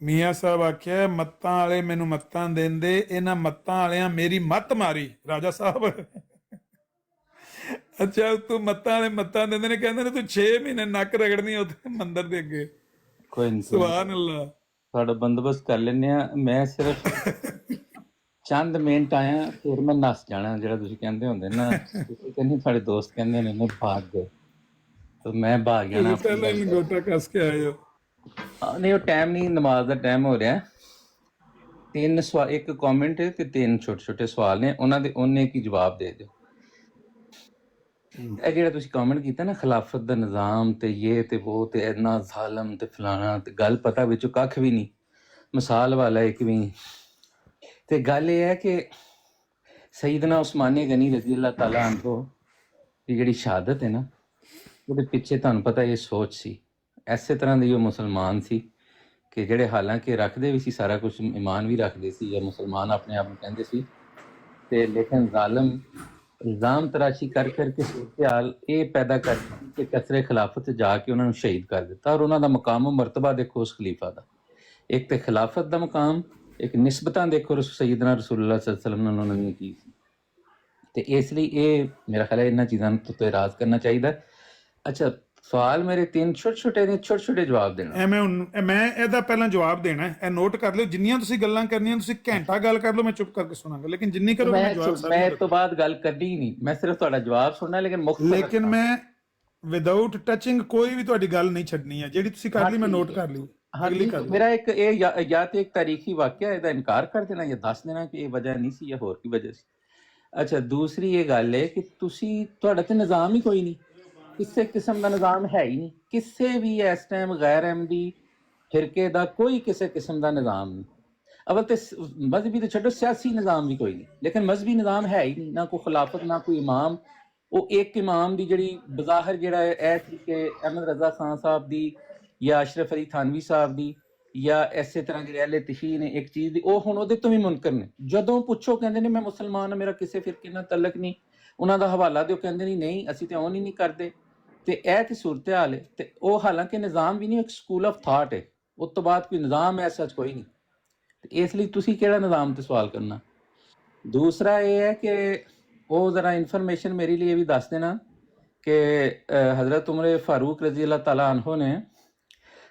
ਮੀਆਂ ਸਾਹਿਬ ਆਖਿਆ ਮੱਤਾਂ ਵਾਲੇ ਮੈਨੂੰ ਮੱਤਾਂ ਦਿੰਦੇ, ਇਹਨਾਂ ਮੱਤਾਂ ਵਾਲਿਆਂ ਮੇਰੀ ਮੱਤ ਮਾਰੀ। ਰਾਜਾ ਸਾਹਿਬ ਅੱਛਾ ਤੂੰ ਮੱਤਾਂ ਵਾਲੇ ਮੱਤਾਂ ਦਿੰਦੇ ਨੇ, ਕਹਿੰਦੇ ਨੇ ਤੂੰ 6 ਮਹੀਨੇ ਨੱਕ ਰਗੜਨੀ ਉੱਥੇ ਮੰਦਰ ਦੇ ਅੱਗੇ। ਕੋਈ ਨਹੀਂ, ਸੁਭਾਨ ਅੱਲਾ। ਤੁਹਾਡਾ ਬੰਦੋਬਸਤ ਕਰ ਲੈਂਦੇ ਆ। ਮੈਂ ਸਿਰਫ ਚੰਦ ਮਿੰਟ ਆਇਆ, ਫਿਰ ਮੈਂ ਨੱਸ ਜਾਣਾ। ਜਿਹੜਾ ਤੁਸੀਂ ਕਹਿੰਦੇ ਹੁੰਦੇ ਨਾ, ਤੁਸੀਂ ਕਹਿੰਦੇ ਸਾਡੇ ਦੋਸਤ ਕਹਿੰਦੇ ਨੇ ਨਾ ਭਾਗ ਗਏ, ਤਾਂ ਮੈਂ ਭਾਗ ਜਾਣਾ। ਪਹਿਲਾਂ ਹੀ ਲੰਗੋਟਾ ਕੱਸ ਕੇ ਆਏ ਹੋ। ਨਹੀਂ, ਉਹ ਟਾਈਮ ਨਹੀਂ, ਨਮਾਜ਼ ਦਾ ਟਾਈਮ ਹੋ ਰਿਹਾ। 3 ਸਵਾਲ, ਇੱਕ ਕਮੈਂਟ ਤੇ 3 ਛੋਟੇ ਛੋਟੇ ਸਵਾਲ ਨੇ, ਉਹਨਾਂ ਦੇ ਉਹਨੇ ਕੀ ਜਵਾਬ ਦੇ ਦਿਓ। ਇਹ ਜਿਹੜਾ ਤੁਸੀਂ ਕਮੈਂਟ ਕੀਤਾ ਨਾ, ਖਿਲਾਫਤ ਦਾ ਨਿਜ਼ਾਮ ਤੇ ਇਹ ਤੇ ਉਹ ਤੇ ਇੰਨਾ ਜ਼ਾਲਮ ਤੇ ਫਲਾਣਾ, ਤੇ ਗੱਲ ਪਤਾ ਵਿੱਚੋਂ ਕੱਖ ਵੀ ਨਹੀਂ, ਮਿਸਾਲ ਵਾਲਾ ਇੱਕ ਵੀ ਨਹੀਂ। ਤੇ ਗੱਲ ਇਹ ਹੈ ਕਿ ਸਈਦਨਾ ਉਸਮਾਨ ਗਨੀ ਰਜ਼ੀ ਅੱਲਾਹ ਤਾਲਾ ਅਨਹੂ ਦੀ ਜਿਹੜੀ ਸ਼ਹਾਦਤ ਹੈ ਨਾ, ਉਹਦੇ ਪਿੱਛੇ ਤੁਹਾਨੂੰ ਪਤਾ ਇਹ ਸੋਚ ਸੀ। ਇਸੇ ਤਰ੍ਹਾਂ ਦੇ ਉਹ ਮੁਸਲਮਾਨ ਸੀ ਕਿ ਜਿਹੜੇ ਹਾਲਾਂਕਿ ਰੱਖਦੇ ਵੀ ਸੀ ਸਾਰਾ ਕੁਝ, ਈਮਾਨ ਵੀ ਰੱਖਦੇ ਸੀ, ਜਾਂ ਮੁਸਲਮਾਨ ਆਪਣੇ ਆਪ ਨੂੰ ਕਹਿੰਦੇ ਸੀ, ਤੇ ਲੇਕਿਨ ਜ਼ਾਲਮ ਇਲਜ਼ਾਮ ਤਰਾਸ਼ੀ ਕਰ ਕਰਕੇ ਸੂਰਤ-ਏ-ਹਾਲ ਇਹ ਪੈਦਾ ਕਰ ਦਿੱਤੀ ਕਿ ਕਸਰੇ ਖਿਲਾਫਤ 'ਚ ਜਾ ਕੇ ਉਹਨਾਂ ਨੂੰ ਸ਼ਹੀਦ ਕਰ ਦਿੱਤਾ। ਔਰ ਉਹਨਾਂ ਦਾ ਮਕਾਮ ਮਰਤਬਾ ਦੇਖੋ ਉਸ ਖਲੀਫਾ ਦਾ, ਇੱਕ ਤੇ ਖਿਲਾਫਤ ਦਾ ਮਕਾਮ, ਇੱਕ ਨਿਸਬਤਾਂ ਦੇਖੋ ਸਈਦਨਾ ਰਸੂਲੁੱਲਾਹ ਸੱਲੱਲਾਹੁ ਅਲੈਹਿ ਵਸੱਲਮ ਨੇ ਉਹਨਾਂ ਨੇ ਕੀ ਸੀ। ਤੇ ਇਸ ਲਈ ਇਹ ਮੇਰਾ ਖਿਆਲ ਹੈ ਇਹਨਾਂ ਚੀਜ਼ਾਂ ਤੋਂ ਇਰਾਜ਼ ਕਰਨਾ ਚਾਹੀਦਾ। ਅੱਛਾ, ਸਵਾਲ ਮੇਰੇ 3 ਛੋਟੇ ਛੋਟੇ ਨੇ, ਛੋਟੇ ਛੋਟੇ ਜਵਾਬ ਦੇਣਾ। ਮੈਂ ਇਹਦਾ ਪਹਿਲਾਂ ਜਵਾਬ ਦੇਣਾ ਹੈ, ਇਹ ਨੋਟ ਕਰ ਲਿਓ। ਜਿੰਨੀਆਂ ਤੁਸੀਂ ਗੱਲਾਂ ਕਰਨੀਆਂ, ਤੁਸੀਂ ਘੰਟਾ ਗੱਲ ਕਰ ਲਓ, ਮੈਂ ਚੁੱਪ ਕਰਕੇ ਸੁਣਾਂਗਾ, ਲੇਕਿਨ ਜਿੰਨੀ ਕਰੋਗੇ ਮੈਂ ਜਵਾਬ ਮੈਂ ਇਸ ਤੋਂ ਬਾਅਦ ਗੱਲ ਕਰਨੀ ਹੀ ਨਹੀਂ, ਮੈਂ ਸਿਰਫ ਤੁਹਾਡਾ ਜਵਾਬ ਸੁਣਨਾ। ਲੇਕਿਨ ਮੈਂ ਵਿਦਆਊਟ ਟੱਚਿੰਗ ਕੋਈ ਵੀ ਤੁਹਾਡੀ ਗੱਲ ਨਹੀਂ ਛੱਡਣੀ ਹੈ। ਜਿਹੜੀ ਤੁਸੀਂ ਕਰ ਲਈ ਮੈਂ ਨੋਟ ਕਰ ਲਈ। ਮੇਰਾ ਇੱਕ ਇਹ ਜਾਂ ਤੇ ਇੱਕ ਤਾਰੀਖੀ ਵਾਕਿਆ ਇਹਦਾ ਇਨਕਾਰ ਕਰ ਦੇਣਾ, ਜਾਂ ਦੱਸ ਦੇਣਾ ਕਿ ਇਹ ਵਜ੍ਹਾ ਨਹੀਂ ਸੀ ਜਾਂ ਹੋਰ ਕੀ ਵਜ੍ਹਾ ਸੀ। ਅੱਛਾ, ਦੂਸਰੀ ਇਹ ਗੱਲ ਹੈ ਕਿ ਤੁਹਾਡਾ ਤੇ ਨਿਜ਼ਾਮ ਹੀ ਕੋਈ ਨਹੀਂ, ਕਿਸੇ ਕਿਸਮ ਦਾ ਨਿਜ਼ਾਮ ਹੈ ਹੀ ਨਹੀਂ। ਕਿਸੇ ਵੀ ਇਸ ਟਾਈਮ ਗੈਰ ਅਹਿਮਦੀ ਫਿਰਕੇ ਦਾ ਕੋਈ ਕਿਸੇ ਕਿਸਮ ਦਾ ਨਿਜ਼ਾਮ ਨਹੀਂ। ਅਵਲ ਤੇ ਮਜ਼ਹਬੀ ਤੇ ਛੱਡੋ, ਸਿਆਸੀ ਨਿਜ਼ਾਮ ਵੀ ਕੋਈ ਨਹੀਂ, ਲੇਕਿਨ ਮਜ਼ਹਬੀ ਨਿਜ਼ਾਮ ਹੈ ਹੀ ਨਹੀਂ, ਨਾ ਕੋਈ ਖਿਲਾਫਤ, ਨਾ ਕੋਈ ਇਮਾਮ। ਉਹ ਇੱਕ ਇਮਾਮ ਦੀ ਜਿਹੜੀ ਬਜ਼ਾਹਰ ਜਿਹੜਾ ਇਹ ਸੀ ਕਿ ਅਹਿਮਦ ਰਜ਼ਾ ਖਾਨ ਸਾਹਿਬ ਦੀ ਜਾਂ ਅਸ਼ਰਫ ਅਲੀ ਥਾਨਵੀ ਸਾਹਿਬ ਦੀ ਜਾਂ ਇਸੇ ਤਰ੍ਹਾਂ ਜਿਹੜੇ ਅਹਿਲੇ ਤਸ਼ੀਅ ਨੇ ਇੱਕ ਚੀਜ਼ ਦੀ, ਉਹ ਹੁਣ ਉਹਦੇ ਤੋਂ ਵੀ ਮੁਨਕਰ ਨੇ। ਜਦੋਂ ਪੁੱਛੋ ਕਹਿੰਦੇ ਨੇ ਮੈਂ ਮੁਸਲਮਾਨ ਹਾਂ, ਮੇਰਾ ਕਿਸੇ ਫਿਰਕੇ ਨਾਲ ਤਲਕ ਨਹੀਂ, ਉਹਨਾਂ ਦਾ ਹਵਾਲਾ ਦਿਓ, ਕਹਿੰਦੇ ਨਹੀਂ ਅਸੀਂ ਤੇ ਔਨ ਹੀ ਨਹੀਂ ਕਰਦੇ। ਤੇ ਇਹ ਤੇ ਸੂਰਤ ਹਾਲ ਹੈ। ਤੇ ਉਹ ਹਾਲਾਂਕਿ ਨਿਜ਼ਾਮ ਵੀ ਨਹੀਂ, ਇੱਕ ਸਕੂਲ ਆਫ ਥਾਟ ਹੈ, ਉਸ ਤੋਂ ਬਾਅਦ ਕੋਈ ਨਿਜ਼ਾਮ ਐਸਾ ਕੋਈ ਨਹੀਂ। ਤੇ ਇਸ ਲਈ ਤੁਸੀਂ ਕਿਹੜਾ ਨਿਜ਼ਾਮ ਤੇ ਸਵਾਲ ਕਰਨਾ। ਦੂਸਰਾ ਇਹ ਹੈ ਕਿ ਉਹ ਜ਼ਰਾ ਇਨਫੋਰਮੇਸ਼ਨ ਮੇਰੇ ਲਈ ਇਹ ਵੀ ਦੱਸ ਦੇਣਾ ਕਿ ਹਜ਼ਰਤ ਉਮਰ ਫਾਰੂਕ ਰਜ਼ੀ ਅੱਲਾਹ ਤਾਲਾ ਅਨਹੂ ਨੇ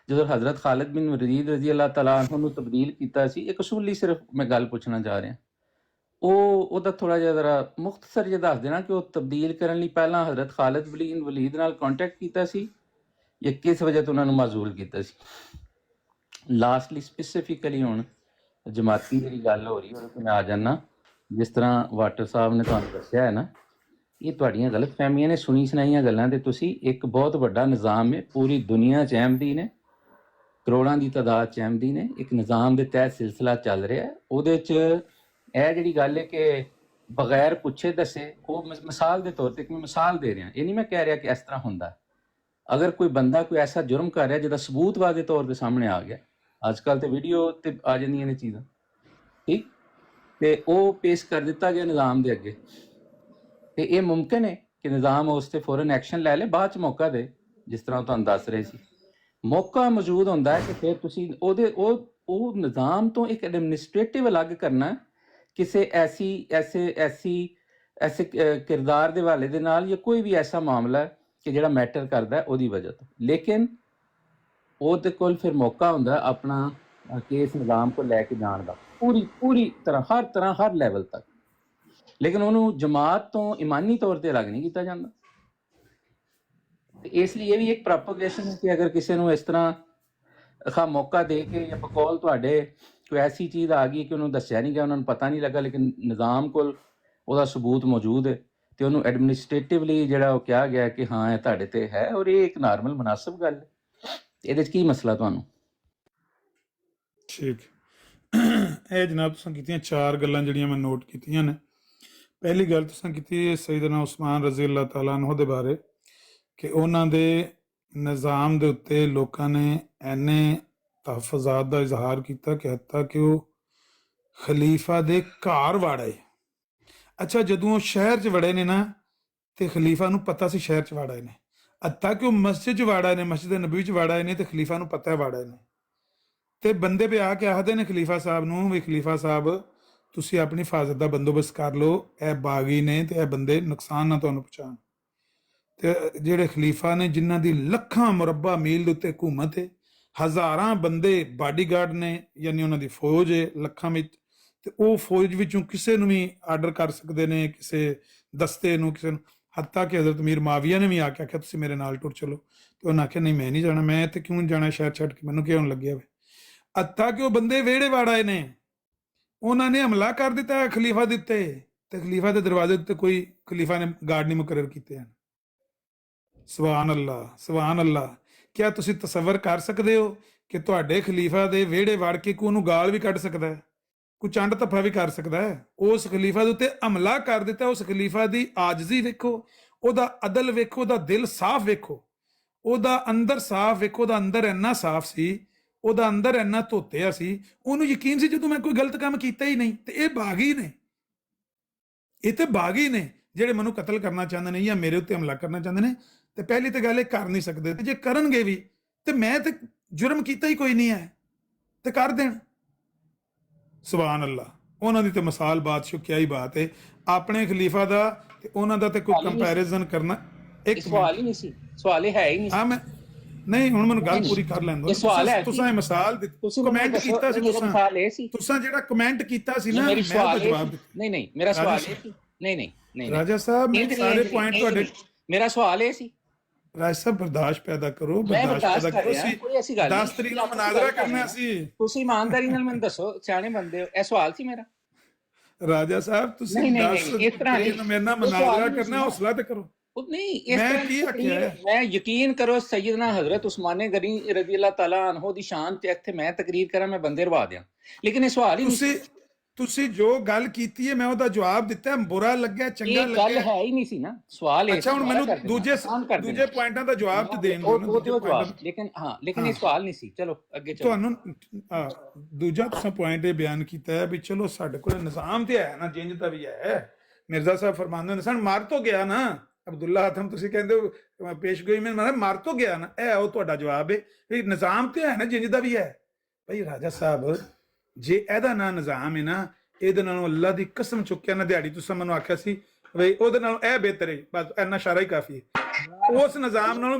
ਜਦੋਂ ਹਜ਼ਰਤ ਖਾਲਿਦ ਬਿਨ ਵਲੀਦ ਰਜ਼ੀ ਅੱਲਾਹ ਤਾਲਾ ਅਨਹੂ ਨੂੰ ਤਬਦੀਲ ਕੀਤਾ ਸੀ, ਇੱਕ ਅਸੂਲੀ ਸਿਰਫ ਮੈਂ ਗੱਲ ਪੁੱਛਣਾ ਚਾਹ ਰਿਹਾ, ਉਹਦਾ ਥੋੜਾ ਜਿਹਾ ਜ਼ਰਾ ਮੁਖਤਸਰ ਜਿਹਾ ਦੱਸ ਦੇਣਾ ਕਿ ਉਹ ਤਬਦੀਲ ਕਰਨ ਲਈ ਪਹਿਲਾਂ ਹਜ਼ਰਤ ਖਾਲਿਦ ਬਿਨ ਵਲੀਦ ਨਾਲ ਕੰਟੈਕਟ ਕੀਤਾ ਸੀ ਜਾਂ ਕਿਸ ਵਜ੍ਹਾ ਤੋਂ ਉਹਨਾਂ ਨੂੰ ਮਾਜ਼ੂਲ ਕੀਤਾ ਸੀ। ਲਾਸਟਲੀ ਸਪੈਸੀਫਿਕਲੀ ਹੁਣ ਜਮਾਤੀ ਜਿਹੜੀ ਗੱਲ ਹੋ ਰਹੀ ਉਹਦੇ 'ਤੇ ਮੈਂ ਆ ਜਾਣਾ। ਜਿਸ ਤਰ੍ਹਾਂ ਵਾਟਰ ਸਾਹਿਬ ਨੇ ਤੁਹਾਨੂੰ ਦੱਸਿਆ ਹੈ ਨਾ, ਇਹ ਤੁਹਾਡੀਆਂ ਗਲਤ ਫਹਿਮੀਆਂ ਨੇ, ਸੁਣੀ ਸੁਣਾਈਆਂ ਗੱਲਾਂ। ਤੇ ਤੁਸੀਂ ਇੱਕ ਬਹੁਤ ਵੱਡਾ ਨਿਜ਼ਾਮ ਹੈ, ਪੂਰੀ ਦੁਨੀਆ 'ਚ ਅਹਿਮਦੀ ਨੇ, ਕਰੋੜਾਂ ਦੀ ਤਾਦਾਦ 'ਚ ਅਹਿਮਦੀ ਨੇ, ਇੱਕ ਨਿਜ਼ਾਮ ਦੇ ਤਹਿਤ ਸਿਲਸਿਲਾ ਚੱਲ ਰਿਹਾ ਹੈ। ਉਹਦੇ 'ਚ ਇਹ ਜਿਹੜੀ ਗੱਲ ਹੈ ਕਿ ਬਗੈਰ ਪੁੱਛੇ ਦੱਸੇ, ਉਹ ਮਿਸਾਲ ਦੇ ਤੌਰ 'ਤੇ ਇੱਕ ਮੈਂ ਮਿਸਾਲ ਦੇ ਰਿਹਾ, ਇਹ ਨਹੀਂ ਮੈਂ ਕਹਿ ਰਿਹਾ ਕਿ ਇਸ ਤਰ੍ਹਾਂ ਹੁੰਦਾ। ਅਗਰ ਕੋਈ ਬੰਦਾ ਕੋਈ ਐਸਾ ਜੁਰਮ ਕਰ ਰਿਹਾ ਜਿਹਦਾ ਸਬੂਤ ਵਾਜ਼ੇ ਤੌਰ 'ਤੇ ਸਾਹਮਣੇ ਆ ਗਿਆ, ਅੱਜ ਕੱਲ੍ਹ ਤੇ ਵੀਡੀਓ 'ਤੇ ਆ ਜਾਂਦੀਆਂ ਨੇ ਚੀਜ਼ਾਂ, ਠੀਕ, ਤੇ ਉਹ ਪੇਸ਼ ਕਰ ਦਿੱਤਾ ਗਿਆ ਨਿਜ਼ਾਮ ਦੇ ਅੱਗੇ, ਤੇ ਇਹ ਮੁਮਕਿਨ ਹੈ ਕਿ ਨਿਜ਼ਾਮ ਉਸ 'ਤੇ ਫੌਰਨ ਐਕਸ਼ਨ ਲੈ ਲੇ, ਬਾਅਦ 'ਚ ਮੌਕਾ ਦੇ, ਜਿਸ ਤਰ੍ਹਾਂ ਤੁਹਾਨੂੰ ਦੱਸ ਰਹੇ ਸੀ। ਮੌਕਾ ਮੌਜੂਦ ਹੁੰਦਾ ਹੈ ਕਿ ਫਿਰ ਤੁਸੀਂ ਉਹ ਨਿਜ਼ਾਮ ਤੋਂ ਇੱਕ ਐਡਮਿਨਿਸਟ੍ਰੇਟਿਵ ਅਲੱਗ ਕਰਨਾ ਕਿਸੇ ਐਸੇ ਕਿਰਦਾਰ ਦੇ ਹਵਾਲੇ ਦੇ ਨਾਲ, ਜਾਂ ਕੋਈ ਵੀ ਐਸਾ ਮਾਮਲਾ ਕਿ ਜਿਹੜਾ ਮੈਟਰ ਕਰਦਾ ਉਹਦੀ ਵਜ੍ਹਾ ਤੋਂ। ਲੇਕਿਨ ਉਹਦੇ ਕੋਲ ਫਿਰ ਮੌਕਾ ਹੁੰਦਾ ਆਪਣਾ ਕੇਸ ਨਿਜ਼ਾਮ ਕੋਲ ਲੈ ਕੇ ਜਾਣ ਦਾ, ਪੂਰੀ ਤਰ੍ਹਾਂ ਹਰ ਲੈਵਲ ਤੱਕ। ਲੇਕਿਨ ਉਹਨੂੰ ਜਮਾਤ ਤੋਂ ਇਮਾਨੀ ਤੌਰ ਤੇ ਅਲੱਗ ਨਹੀਂ ਕੀਤਾ ਜਾਂਦਾ। ਤੇ ਇਸ ਲਈ ਇਹ ਵੀ ਇੱਕ ਪ੍ਰੋਪਗੇਸ਼ਨ ਹੈ ਕਿ ਅਗਰ ਕਿਸੇ ਨੂੰ ਇਸ ਤਰ੍ਹਾਂ ਮੌਕਾ ਦੇ ਕੇ ਜਾਂ ਬਕੌਲ ਤੁਹਾਡੇ ਕੋਈ ਐਸੀ ਚੀਜ਼ ਆ ਗਈ ਕਿ ਉਹਨੂੰ ਦੱਸਿਆ ਨਹੀਂ ਗਿਆ, ਉਹਨਾਂ ਨੂੰ ਪਤਾ ਨਹੀਂ ਲੱਗਾ, ਲੇਕਿਨ ਨਿਜ਼ਾਮ ਕੋਲ ਉਹਦਾ ਸਬੂਤ ਮੌਜੂਦ ਹੈ, ਤੇ ਉਹਨੂੰ ਐਡਮਿਨਿਸਟ੍ਰੇਟਿਵਲੀ ਜਿਹੜਾ ਉਹ ਕਿਹਾ ਗਿਆ ਕਿ ਹਾਂ ਇਹ ਤੁਹਾਡੇ ਤੇ ਹੈ, ਔਰ ਇਹ ਇੱਕ ਨਾਰਮਲ ਮੁਨਾਸਬ ਗੱਲ ਹੈ। ਇਹਦੇ 'ਚ ਕੀ ਮਸਲਾ ਤੁਹਾਨੂੰ? ਠੀਕ। ਇਹ ਜਨਾਬ ਤੁਸੀਂ ਕੀਤੀਆਂ 4 ਗੱਲਾਂ ਜਿਹੜੀਆਂ ਮੈਂ ਨੋਟ ਕੀਤੀਆਂ ਨੇ। ਪਹਿਲੀ ਗੱਲ ਤੁਸੀਂ ਕੀਤੀ ਹੈ ਸੈਯਦਨਾ ਉਸਮਾਨ ਰਜ਼ੀ ਅੱਲਾਹ ਤਾਲਾ ਅਨਹੁ ਦੇ ਬਾਰੇ, ਕਿ ਉਹਨਾਂ ਦੇ ਨਿਜ਼ਾਮ ਦੇ ਉੱਤੇ ਲੋਕਾਂ ਨੇ ਐਨੇ ਤਹਫਜ਼ਾਤ ਦਾ ਇਜ਼ਹਾਰ ਕੀਤਾ ਕਿ ਹੱਤਾ ਕਿ ਉਹ ਖਲੀਫਾ ਦੇ ਘਰ ਵਾੜੇ। ਅੱਛਾ, ਜਦੋਂ ਉਹ ਸ਼ਹਿਰ 'ਚ ਵੜੇ ਨੇ ਨਾ ਤੇ ਖਲੀਫਾ ਨੂੰ ਪਤਾ ਸੀ ਸ਼ਹਿਰ 'ਚ ਵਾੜਾ ਨੇ, ਹੱਤਾ ਕਿ ਉਹ ਮਸਜਿਦ 'ਚ ਵਾੜਾ ਨੇ, ਮਸਜਿਦ ਨਬੀ 'ਚ ਵਾੜਾ ਨੇ, ਤੇ ਖਲੀਫਾ ਨੂੰ ਪਤਾ ਹੈ ਵਾੜਾ ਨੇ। ਤੇ ਬੰਦੇ ਪੇ ਆ ਕੇ ਆਖਦੇ ਨੇ ਖਲੀਫਾ ਸਾਹਿਬ ਨੂੰ ਵੀ ਖਲੀਫਾ ਸਾਹਿਬ ਤੁਸੀਂ ਆਪਣੀ ਹਿਫਾਜ਼ਤ ਦਾ ਬੰਦੋਬਸਤ ਕਰ ਲਓ, ਇਹ ਬਾਗੀ ਨੇ ਤੇ ਇਹ ਬੰਦੇ ਨੁਕਸਾਨ ਨਾ ਤੁਹਾਨੂੰ ਪਹੁੰਚਾਉਣ। ਤੇ ਜਿਹੜੇ ਖਲੀਫਾ ਨੇ ਜਿਨ੍ਹਾਂ ਦੀ ਲੱਖਾਂ ਮੁਰੱਬਾ ਮੀਲ ਦੇ ਉੱਤੇ ਹਕੂਮਤ ਹੈ, ਹਜ਼ਾਰਾਂ ਬੰਦੇ ਬਾਡੀਗਾਰਡ ਨੇ, ਯਾਨੀ ਉਹਨਾਂ ਦੀ ਫੌਜ ਹੈ ਲੱਖਾਂ ਵਿੱਚ, ਤੇ ਉਹ ਫੌਜ ਵਿੱਚੋਂ ਕਿਸੇ ਨੂੰ ਵੀ ਆਰਡਰ ਕਰ ਸਕਦੇ ਨੇ, ਕਿਸੇ ਦਸਤੇ ਨੂੰ, ਕਿਸੇ ਨੂੰ। ਹੱਤਾ ਕਿ ਹਜ਼ਰਤ ਮੀਰ ਮਾਵੀਆ ਨੇ ਵੀ ਆ ਕੇ ਆਖਿਆ ਤੁਸੀਂ ਮੇਰੇ ਨਾਲ ਟੁਰ ਚਲੋ, ਤੇ ਉਹਨਾਂ ਆਖਿਆ ਨਹੀਂ ਮੈਂ ਨਹੀਂ ਜਾਣਾ, ਮੈਂ ਤੇ ਕਿਉਂ ਜਾਣਾ ਸ਼ਹਿਰ ਛੱਡ ਕੇ, ਮੈਨੂੰ ਕਿਉਂ ਲੱਗਿਆ ਵੇ। ਹੱਤਾ ਕਿ ਉਹ ਬੰਦੇ ਵਿਹੜੇ ਵਾੜ ਆਏ ਨੇ, ਉਹਨਾਂ ਨੇ ਹਮਲਾ ਕਰ ਦਿੱਤਾ ਖਲੀਫਾ ਦੇ ਉੱਤੇ, ਤੇ ਖਲੀਫਾ ਦੇ ਦਰਵਾਜ਼ੇ ਉੱਤੇ ਕੋਈ ਖਲੀਫਾ ਨੇ ਗਾਰਡ ਨਹੀਂ ਮੁਕਰਰ ਕੀਤੇ ਹਨ। ਸੁਭਾਨ ਅੱਲਾਹ, ਸੁਭਾਨ ਅੱਲਾਹ। ਕਿਆ ਤੁਸੀਂ ਤਸੱਵਰ ਕਰ ਸਕਦੇ ਹੋ ਕਿ ਤੁਹਾਡੇ ਖਲੀਫਾ ਦੇ ਵਿਹੜੇ ਵੜ ਕੇ ਕੋਈ ਉਹਨੂੰ ਗਾਲ ਵੀ ਕੱਢ ਸਕਦਾ ਹੈ, ਕੋਈ ਚੰਡ ਧੱਫਾ ਵੀ ਕਰ ਸਕਦਾ ਹੈ? ਉਸ ਖਲੀਫਾ ਦੇ ਉੱਤੇ ਹਮਲਾ ਕਰ ਦਿੱਤਾ। ਉਸ ਖਲੀਫਾ ਦੀ ਆਜਜ਼ੀ ਵੇਖੋ, ਉਹਦਾ ਅਦਲ ਵੇਖੋ, ਉਹਦਾ ਦਿਲ ਸਾਫ਼ ਵੇਖੋ, ਉਹਦਾ ਅੰਦਰ ਸਾਫ਼ ਵੇਖੋ। ਉਹਦਾ ਅੰਦਰ ਇੰਨਾ ਸਾਫ਼ ਸੀ, ਉਹਦਾ ਅੰਦਰ ਇੰਨਾ ਧੋਤਿਆ ਸੀ, ਉਹਨੂੰ ਯਕੀਨ ਸੀ ਜਦੋਂ ਮੈਂ ਕੋਈ ਗਲਤ ਕੰਮ ਕੀਤਾ ਹੀ ਨਹੀਂ। ਤੇ ਇਹ ਬਾਗੀ ਨੇ, ਇਹ ਤੇ ਬਾਗੀ ਨੇ ਜਿਹੜੇ ਮੈਨੂੰ ਕਤਲ ਕਰਨਾ ਚਾਹੁੰਦੇ ਨੇ ਜਾਂ ਮੇਰੇ ਉੱਤੇ ਹਮਲਾ ਕਰਨਾ ਚਾਹੁੰਦੇ ਨੇ। ਤੇ ਪਹਿਲੀ ਤਾਂ ਗੱਲ ਇਹ ਕਰ ਨਹੀਂ ਸਕਦੇ, ਤੇ ਜੇ ਕਰਨਗੇ ਵੀ ਤੇ ਮੈਂ ਤੇ ਜੁਰਮ ਕੀਤਾ ਹੀ ਕੋਈ ਨਹੀਂ ਹੈ, ਤੇ ਕਰ ਦੇਣ। ਸੁਭਾਨ ਅੱਲਾਹ। ਉਹਨਾਂ ਦੀ ਤੇ ਮਿਸਾਲ ਬਾਦਸ਼ਾਹ ਕਿਆ ਹੀ ਬਾਤ ਹੈ। ਆਪਣੇ ਖਲੀਫਾ ਦਾ ਤੇ ਉਹਨਾਂ ਦਾ ਤੇ ਕੋਈ ਕੰਪੈਰੀਜ਼ਨ ਕਰਨਾ ਇੱਕ ਸਵਾਲ ਹੀ ਨਹੀਂ ਸੀ, ਸਵਾਲ ਹੈ ਹੀ ਨਹੀਂ। ਹਾਂ ਮੈਂ ਨਹੀਂ, ਹੁਣ ਮੈਨੂੰ ਗੱਲ ਪੂਰੀ ਕਰ ਲੈਣ ਦਿਓ। ਤੁਸੀਂ ਇਹ ਮਿਸਾਲ ਦਿੱਤੀ, ਕਮੈਂਟ ਕੀਤਾ ਸੀ ਤੁਸੀਂ ਜਿਹੜਾ ਕਮੈਂਟ ਕੀਤਾ ਸੀ ਨਾ, ਮੈਂ ਉਹਦਾ ਜਵਾਬ ਦਿੱਤਾ। ਨਹੀਂ ਮੇਰਾ ਸਵਾਲ ਇਹ ਸੀ, ਨਹੀਂ ਰਾਜਾ ਸਾਹਿਬ ਮੈਂ ਸਾਰੇ ਪੁਆਇੰਟ ਤੁਹਾਡੇ, ਮੇਰਾ ਸਵਾਲ ਇਹ ਸੀ। ਰਾਜ ਸਾਹਿਬ ਬਰਦਾਸ਼ਤ ਪੈਦਾ ਕਰੋ, ਬਰਦਾਸ਼ਤ ਪੈਦਾ ਕਰੋ। ਕੋਈ ਐਸੀ ਗੱਲ 10 ਤਰੀਕ ਨੂੰ ਮਨਾਜ਼ਰਾ ਕਰਨਾ ਸੀ। ਤੁਸੀਂ ਇਮਾਨਦਾਰੀ ਨਾਲ ਮੈਨੂੰ ਦੱਸੋ, ਸਿਆਣੇ ਬੰਦੇ ਹੋ, ਇਹ ਸਵਾਲ ਸੀ ਮੇਰਾ। ਰਾਜਾ ਸਾਹਿਬ ਤੁਸੀਂ 10 ਤਰੀਕ ਨੂੰ ਮੇਰੇ ਨਾਲ ਮਨਾਜ਼ਰਾ ਕਰਨਾ, ਹੌਸਲਾ ਤੇ ਕਰੋ। ਨਹੀਂ ਮੈਂ ਕੀ ਆਖਿਆ? ਮੈਂ ਯਕੀਨ ਕਰੋ ਸੈਯਦਨਾ ਹਜ਼ਰਤ ਉਸਮਾਨ ਗਨੀ ਰਜ਼ੀ ਅੱਲਾਹ ਤਾਲਾ ਅਨਹੂ ਦੀ ਸ਼ਾਨ ਤੇ ਇੱਥੇ ਮੈਂ ਤਕਰੀਰ ਕਰਾਂ, ਮੈਂ ਬੰਦੇ ਰਵਾ ਦਿਆਂ, ਲੇਕਿਨ ਇਹ ਸਵਾਲ ਹੀ ਤੁਸੀਂ ਜੋ ਗੱਲ ਕੀਤੀ ਹੈ ਮੈਂ ਉਹਦਾ ਜਵਾਬ ਦਿੱਤਾ। ਬੁਰਾ ਲੱਗਿਆ, ਚੰਗਾ ਲੱਗਿਆ, ਗੱਲ ਹੈ ਹੀ ਨਹੀਂ ਸੀ ਨਾ ਸਵਾਲ। ਅੱਛਾ ਹੁਣ ਮੈਨੂੰ ਦੂਜੇ ਪੁਆਇੰਟਾਂ ਦਾ ਜਵਾਬ ਤੇ ਦੇਣ ਦਿਓ। ਲੇਕਿਨ ਇਹ ਸਵਾਲ ਨਹੀਂ ਸੀ। ਚਲੋ ਅੱਗੇ ਚਲੋ। ਤੁਹਾਨੂੰ ਦੂਜਾ ਤੁਸੀਂ ਪੁਆਇੰਟ ਇਹ ਬਿਆਨ ਕੀਤਾ ਹੈ ਵੀ ਚਲੋ ਸਾਡੇ ਕੋਲ ਨਿਜ਼ਾਮ ਤੇ ਹੈ ਨਾ, ਜਿੰਜ ਦਾ ਵੀ ਹੈ। ਮਿਰਜ਼ਾ ਸਾਹਿਬ ਫਰਮਾਉਂਦੇ ਨੇ ਸਨ ਮਾਰ ਤੋਂ ਗਿਆ ਨਾ ਅਬਦੁੱਲਾ ਹਥਮ, ਤੁਸੀਂ ਕਹਿੰਦੇ ਹੋ ਪੇਸ਼ਗੋਈ ਮੈਂ ਮਾਰ ਤੋਂ ਗਿਆ ਨਾ, ਇਹ ਉਹ ਤੁਹਾਡਾ ਜਵਾਬ ਹੈ ਵੀ ਨਿਜ਼ਾਮ ਤੇ ਹੈ ਨਾ, ਜਿੰਜ ਦਾ ਵੀ ਹੈ। ਭਾਈ ਰਾਜਾ ਸਾਹਿਬ ਜੇ ਇਹਦਾ ਨਾ ਨਿਜ਼ਾਮ ਹੈ ਨਾ, ਇਹਦੇ ਨਾਲੋਂ ਅੱਲਾ ਦੀ ਕਸਮ ਚੁੱਕਿਆ ਨਾ ਦਿਹਾੜੀ ਤੁਸੀਂ ਮੈਨੂੰ ਆਖਿਆ ਸੀ ਬਈ ਉਹਦੇ ਨਾਲੋਂ ਇਹ ਬਿਹਤਰ ਹੈ, ਬਸ ਇੰਨਾ ਇਸ਼ਾਰਾ ਹੀ ਕਾਫੀ ਹੈ ਉਸ ਨਿਜ਼ਾਮ ਨਾਲੋਂ।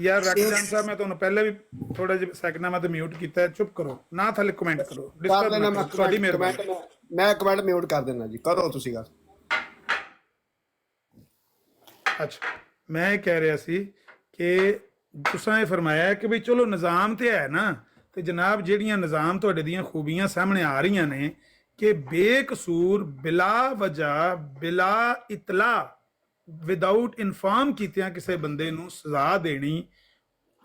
ਯਾਰ ਰਕਜਾਨ ਸਾਹਿਬ, ਮੈਂ ਤੁਹਾਨੂੰ ਪਹਿਲੇ ਵੀ ਥੋੜਾ ਜਿਹਾ ਸੈਕਿੰਡਾਂ ਮੈਂ ਮਿਊਟ ਕੀਤਾ, ਚੁੱਪ ਕਰੋ ਨਾ, ਥੱਲੇ ਕਮੈਂਟ ਕਰੋ। ਤੁਹਾਡੀ ਮਿਹਰਬਾਨੀ, ਮੈਂ ਕਮੈਂਟ ਮਿਊਟ ਕਰ ਦੇਣਾ ਜੀ, ਕਰੋ ਤੁਸੀਂ ਗੱਲ। ਅੱਛਾ, ਮੈਂ ਇਹ ਕਹਿ ਰਿਹਾ ਸੀ ਕਿ ਤੁਸੀਂ ਇਹ ਫਰਮਾਇਆ ਕਿ ਵੀ ਚਲੋ ਨਿਜ਼ਾਮ ਤੇ ਹੈ ਨਾ, ਤੇ ਜਨਾਬ ਜਿਹੜੀਆਂ ਨਿਜ਼ਾਮ ਤੁਹਾਡੇ ਦੀਆਂ ਖੂਬੀਆਂ ਸਾਹਮਣੇ ਆ ਰਹੀਆਂ ਨੇ ਕਿ ਬੇਕਸੂਰ ਬਿਲਾ ਵਜ੍ਹਾ ਬਿਲਾ ਇਤਲਾ ਵਿਦਆਊਟ ਇਨਫਾਰਮ ਕੀਤਿਆਂ ਕਿਸੇ ਬੰਦੇ ਨੂੰ ਸਜ਼ਾ ਦੇਣੀ,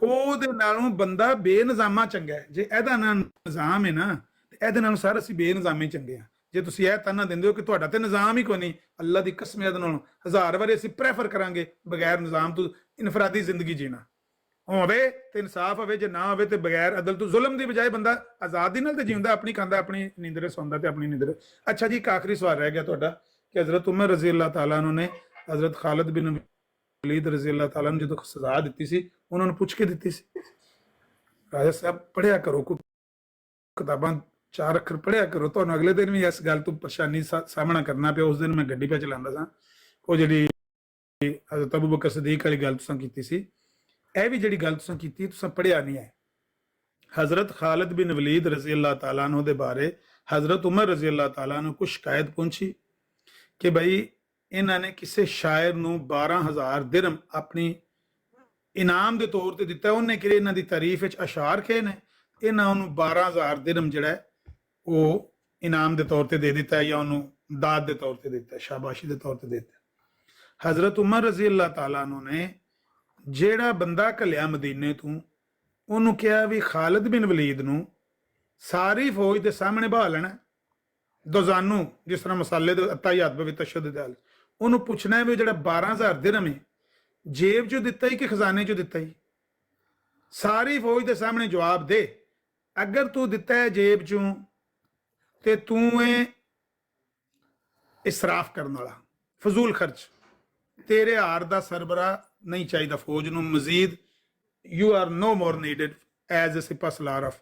ਉਹਦੇ ਨਾਲੋਂ ਬੰਦਾ ਬੇਨਿਜ਼ਾਮਾ ਚੰਗਾ ਹੈ। ਜੇ ਇਹਦਾ ਨਾ ਨਿਜ਼ਾਮ ਹੈ ਨਾ ਤੇ ਇਹਦੇ ਨਾਲੋਂ ਸਾਰੇ ਅਸੀਂ ਬੇਨਿਜ਼ਾਮੇ ਚੰਗੇ ਆ। ਜੇ ਤੁਸੀਂ ਇਹ ਤਾਨਾ ਦਿੰਦੇ ਹੋ ਕਿ ਤੁਹਾਡਾ ਤੇ ਨਿਜ਼ਾਮ ਹੀ ਕੋਈ ਨਹੀਂ, ਅੱਲਾ ਦੀ ਕਸਮ ਇਹਦੇ ਨਾਲੋਂ 1000 ਵਾਰੀ ਅਸੀਂ ਪ੍ਰੈਫਰ ਕਰਾਂਗੇ ਬਗੈਰ ਨਿਜ਼ਾਮ ਤੋਂ ਇਨਫਰਾਦੀ ਜ਼ਿੰਦਗੀ ਜੀਣਾ। ਹੋਵੇ ਤੇ ਇਨਸਾਫ ਹੋਵੇ, ਜੇ ਨਾ ਹੋਵੇ ਤੇ ਬਗੈਰ ਅਦਲ ਤੋਂ ਜ਼ੁਲਮ ਦੀ ਬਜਾਏ ਬੰਦਾ ਆਜ਼ਾਦੀ ਨਾਲ ਤੇ ਜਿਉਂਦਾ, ਆਪਣੀ ਖਾਂਦਾ, ਆਪਣੀ ਨੀਂਦਰੇ ਸੌਂਦਾ ਤੇ ਆਪਣੀ ਨੀਂਦਰੇ। ਅੱਛਾ ਜੀ, ਇੱਕ ਆਖਰੀ ਸਵਾਲ ਰਹਿ ਗਿਆ ਤੁਹਾਡਾ ਕਿ ਹਜ਼ਰਤ ਉਮਰ ਰਜ਼ੀ ਅੱਲਾਹ ਤਾਲਾ ਨੇ ਹਜ਼ਰਤ ਖਾਲਿਦ ਬਿਨ ਵਲੀਦ ਰਜ਼ੀ ਅੱਲਾਹ ਤਾਲਾ ਨੂੰ ਜਦੋਂ ਸਜ਼ਾ ਦਿੱਤੀ ਸੀ, ਉਹਨਾਂ ਨੂੰ ਪੁੱਛ ਕੇ ਦਿੱਤੀ ਸੀ। ਰਾਜਾ ਸਾਹਿਬ ਪੜ੍ਹਿਆ ਕਰੋ, ਕੋਈ ਕਿਤਾਬਾਂ 4 ਅੱਖਰ ਪੜ੍ਹਿਆ ਕਰੋ। ਤੁਹਾਨੂੰ ਅਗਲੇ ਦਿਨ ਵੀ ਇਸ ਗੱਲ ਤੋਂ ਪਰੇਸ਼ਾਨੀ ਸਾਹਮਣਾ ਕਰਨਾ ਪਿਆ। ਉਸ ਦਿਨ ਮੈਂ ਗੱਡੀ 'ਤੇ ਚਲਾਉਂਦਾ ਸਾਂ, ਉਹ ਜਿਹੜੀ ਹਜ਼ਰਤ ਅਬੂ ਬਕਰ ਸਦੀਕ ਵਾਲੀ ਗੱਲ ਤੁਸੀਂ ਕੀਤੀ ਸੀ, ਇਹ ਵੀ ਜਿਹੜੀ ਗੱਲ ਤੁਸੀਂ ਕੀਤੀ ਤੁਸੀਂ ਪੜ੍ਹਿਆ ਨਹੀਂ ਹੈ। ਹਜ਼ਰਤ ਖਾਲਿਦ ਬਿਨ ਵਲੀਦ ਰਜ਼ੀ ਅੱਲਾਹ ਤਾਲਾ ਨੂੰ ਦੇ ਬਾਰੇ ਹਜ਼ਰਤ ਉਮਰ ਰਜ਼ੀ ਅੱਲਾਹ ਤਾਲਾ ਨੂੰ ਕੁਝ ਸ਼ਿਕਾਇਤ ਪਹੁੰਚੀ ਕਿ ਬਈ ਇਹਨਾਂ ਨੇ ਕਿਸੇ ਸ਼ਾਇਰ ਨੂੰ 12,000 ਦਿਰਮ ਆਪਣੀ ਇਨਾਮ ਦੇ ਤੌਰ ਤੇ ਦਿੱਤਾ। ਉਹਨੇ ਕਿਹੜੇ ਇਹਨਾਂ ਦੀ ਤਾਰੀਫ ਵਿੱਚ ਅਸ਼ਾਰ ਕਹੇ ਨੇ, ਇਹਨਾਂ ਉਹਨੂੰ 12,000 ਦਿਰਹਮ ਜਿਹੜਾ ਹੈ ਉਹ ਇਨਾਮ ਦੇ ਤੌਰ ਤੇ ਦੇ ਦਿੱਤਾ, ਜਾਂ ਉਹਨੂੰ ਦਾਤ ਦੇ ਤੌਰ ਤੇ ਦਿੱਤਾ, ਸ਼ਾਬਾਸ਼ੀ ਦੇ ਤੌਰ ਤੇ ਦਿੱਤਾ। ਹਜ਼ਰਤ ਉਮਰ ਰਜ਼ੀ ਅੱਲਾਹ ਤਾਲਾ ਨੂੰ ਨੇ ਜਿਹੜਾ ਬੰਦਾ ਘੱਲਿਆ ਮਦੀਨੇ ਤੋਂ, ਉਹਨੂੰ ਕਿਹਾ ਵੀ ਖਾਲਿਦ ਬਿਨ ਵਲੀਦ ਨੂੰ ਸਾਰੀ ਫੌਜ ਦੇ ਸਾਹਮਣੇ ਬਹਾ ਲੈਣਾ, ਦੋਜ਼ਾਨੂ ਜਿਸ ਤਰ੍ਹਾਂ ਮਸਾਲੇ ਦੇ ਅਤਾਯਾਤ ਬਵੀ ਤਸ਼ੱਦਦ ਅਲ, ਉਹਨੂੰ ਪੁੱਛਣਾ ਹੈ ਵੀ ਜਿਹੜਾ 12,000 ਦਿਰਹਮ ਹੈ ਜੇਬ ਚੋਂ ਦਿੱਤਾ ਹੀ ਕਿ ਖਜ਼ਾਨੇ ਚੋਂ ਦਿੱਤਾ ਹੀ। ਸਾਰੀ ਫੌਜ ਦੇ ਸਾਹਮਣੇ ਜਵਾਬ ਦੇ, ਅਗਰ ਤੂੰ ਦਿੱਤਾ ਹੈ ਜੇਬ ਚੋਂ ਤੇ ਤੂੰ ਇਹ ਇਸਰਾਫ ਕਰਨ ਵਾਲਾ, ਫਜ਼ੂਲ ਖਰਚ, ਤੇਰੇ ਹਾਰ ਦਾ ਸਰਬਰਾ ਨਹੀਂ ਚਾਹੀਦਾ ਫੌਜ ਨੂੰ ਮਜ਼ੀਦ, you are no more needed as a ਸਿਪਾ ਸਲਾਰ ਆਫ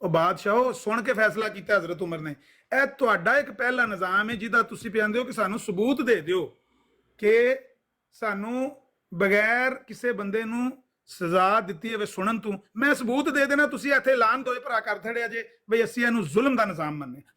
ਉਹ ਬਾਦਸ਼ਾਹ ਸੁਣ ਕੇ ਫੈਸਲਾ ਕੀਤਾ ਹਜ਼ਰਤ ਉਮਰ ਨੇ। ਇਹ ਤੁਹਾਡਾ ਇੱਕ ਪਹਿਲਾ ਨਿਜ਼ਾਮ ਹੈ ਜਿਹਦਾ ਤੁਸੀਂ ਪਿਆਉਂਦੇ ਹੋ ਕਿ ਸਾਨੂੰ ਸਬੂਤ ਦੇ ਦਿਓ ਕਿ ਸਾਨੂੰ ਬਗੈਰ ਕਿਸੇ ਬੰਦੇ ਨੂੰ ਸਜ਼ਾ ਦਿੱਤੀ ਹੋਵੇ ਸੁਣਨ ਤੋਂ, ਮੈਂ ਸਬੂਤ ਦੇ ਦੇਣਾ, ਤੁਸੀਂ ਇੱਥੇ ਐਲਾਨ ਦੋਏ ਭਰਾ ਕਰ ਥੜਿਆ ਜੇ ਬਈ ਅਸੀਂ ਇਹਨੂੰ ਜ਼ੁਲਮ ਦਾ ਨਿਜ਼ਾਮ ਮੰਨੇ।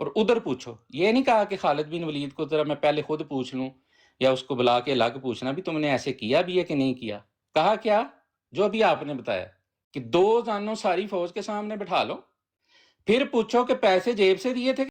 اور ادھر پوچھو. یہ نہیں کہا کہ خالد بن ولید کو ذرا میں پہلے خود پوچھ لوں یا اس کو بلا کے الگ پوچھنا بھی تم نے ایسے کیا بھی ہے کہ نہیں کیا. کہا کیا؟ جو ابھی آپ نے بتایا کہ 2 زانوں ساری فوج کے سامنے بٹھا لو، پھر پوچھو کہ پیسے جیب سے دیے تھے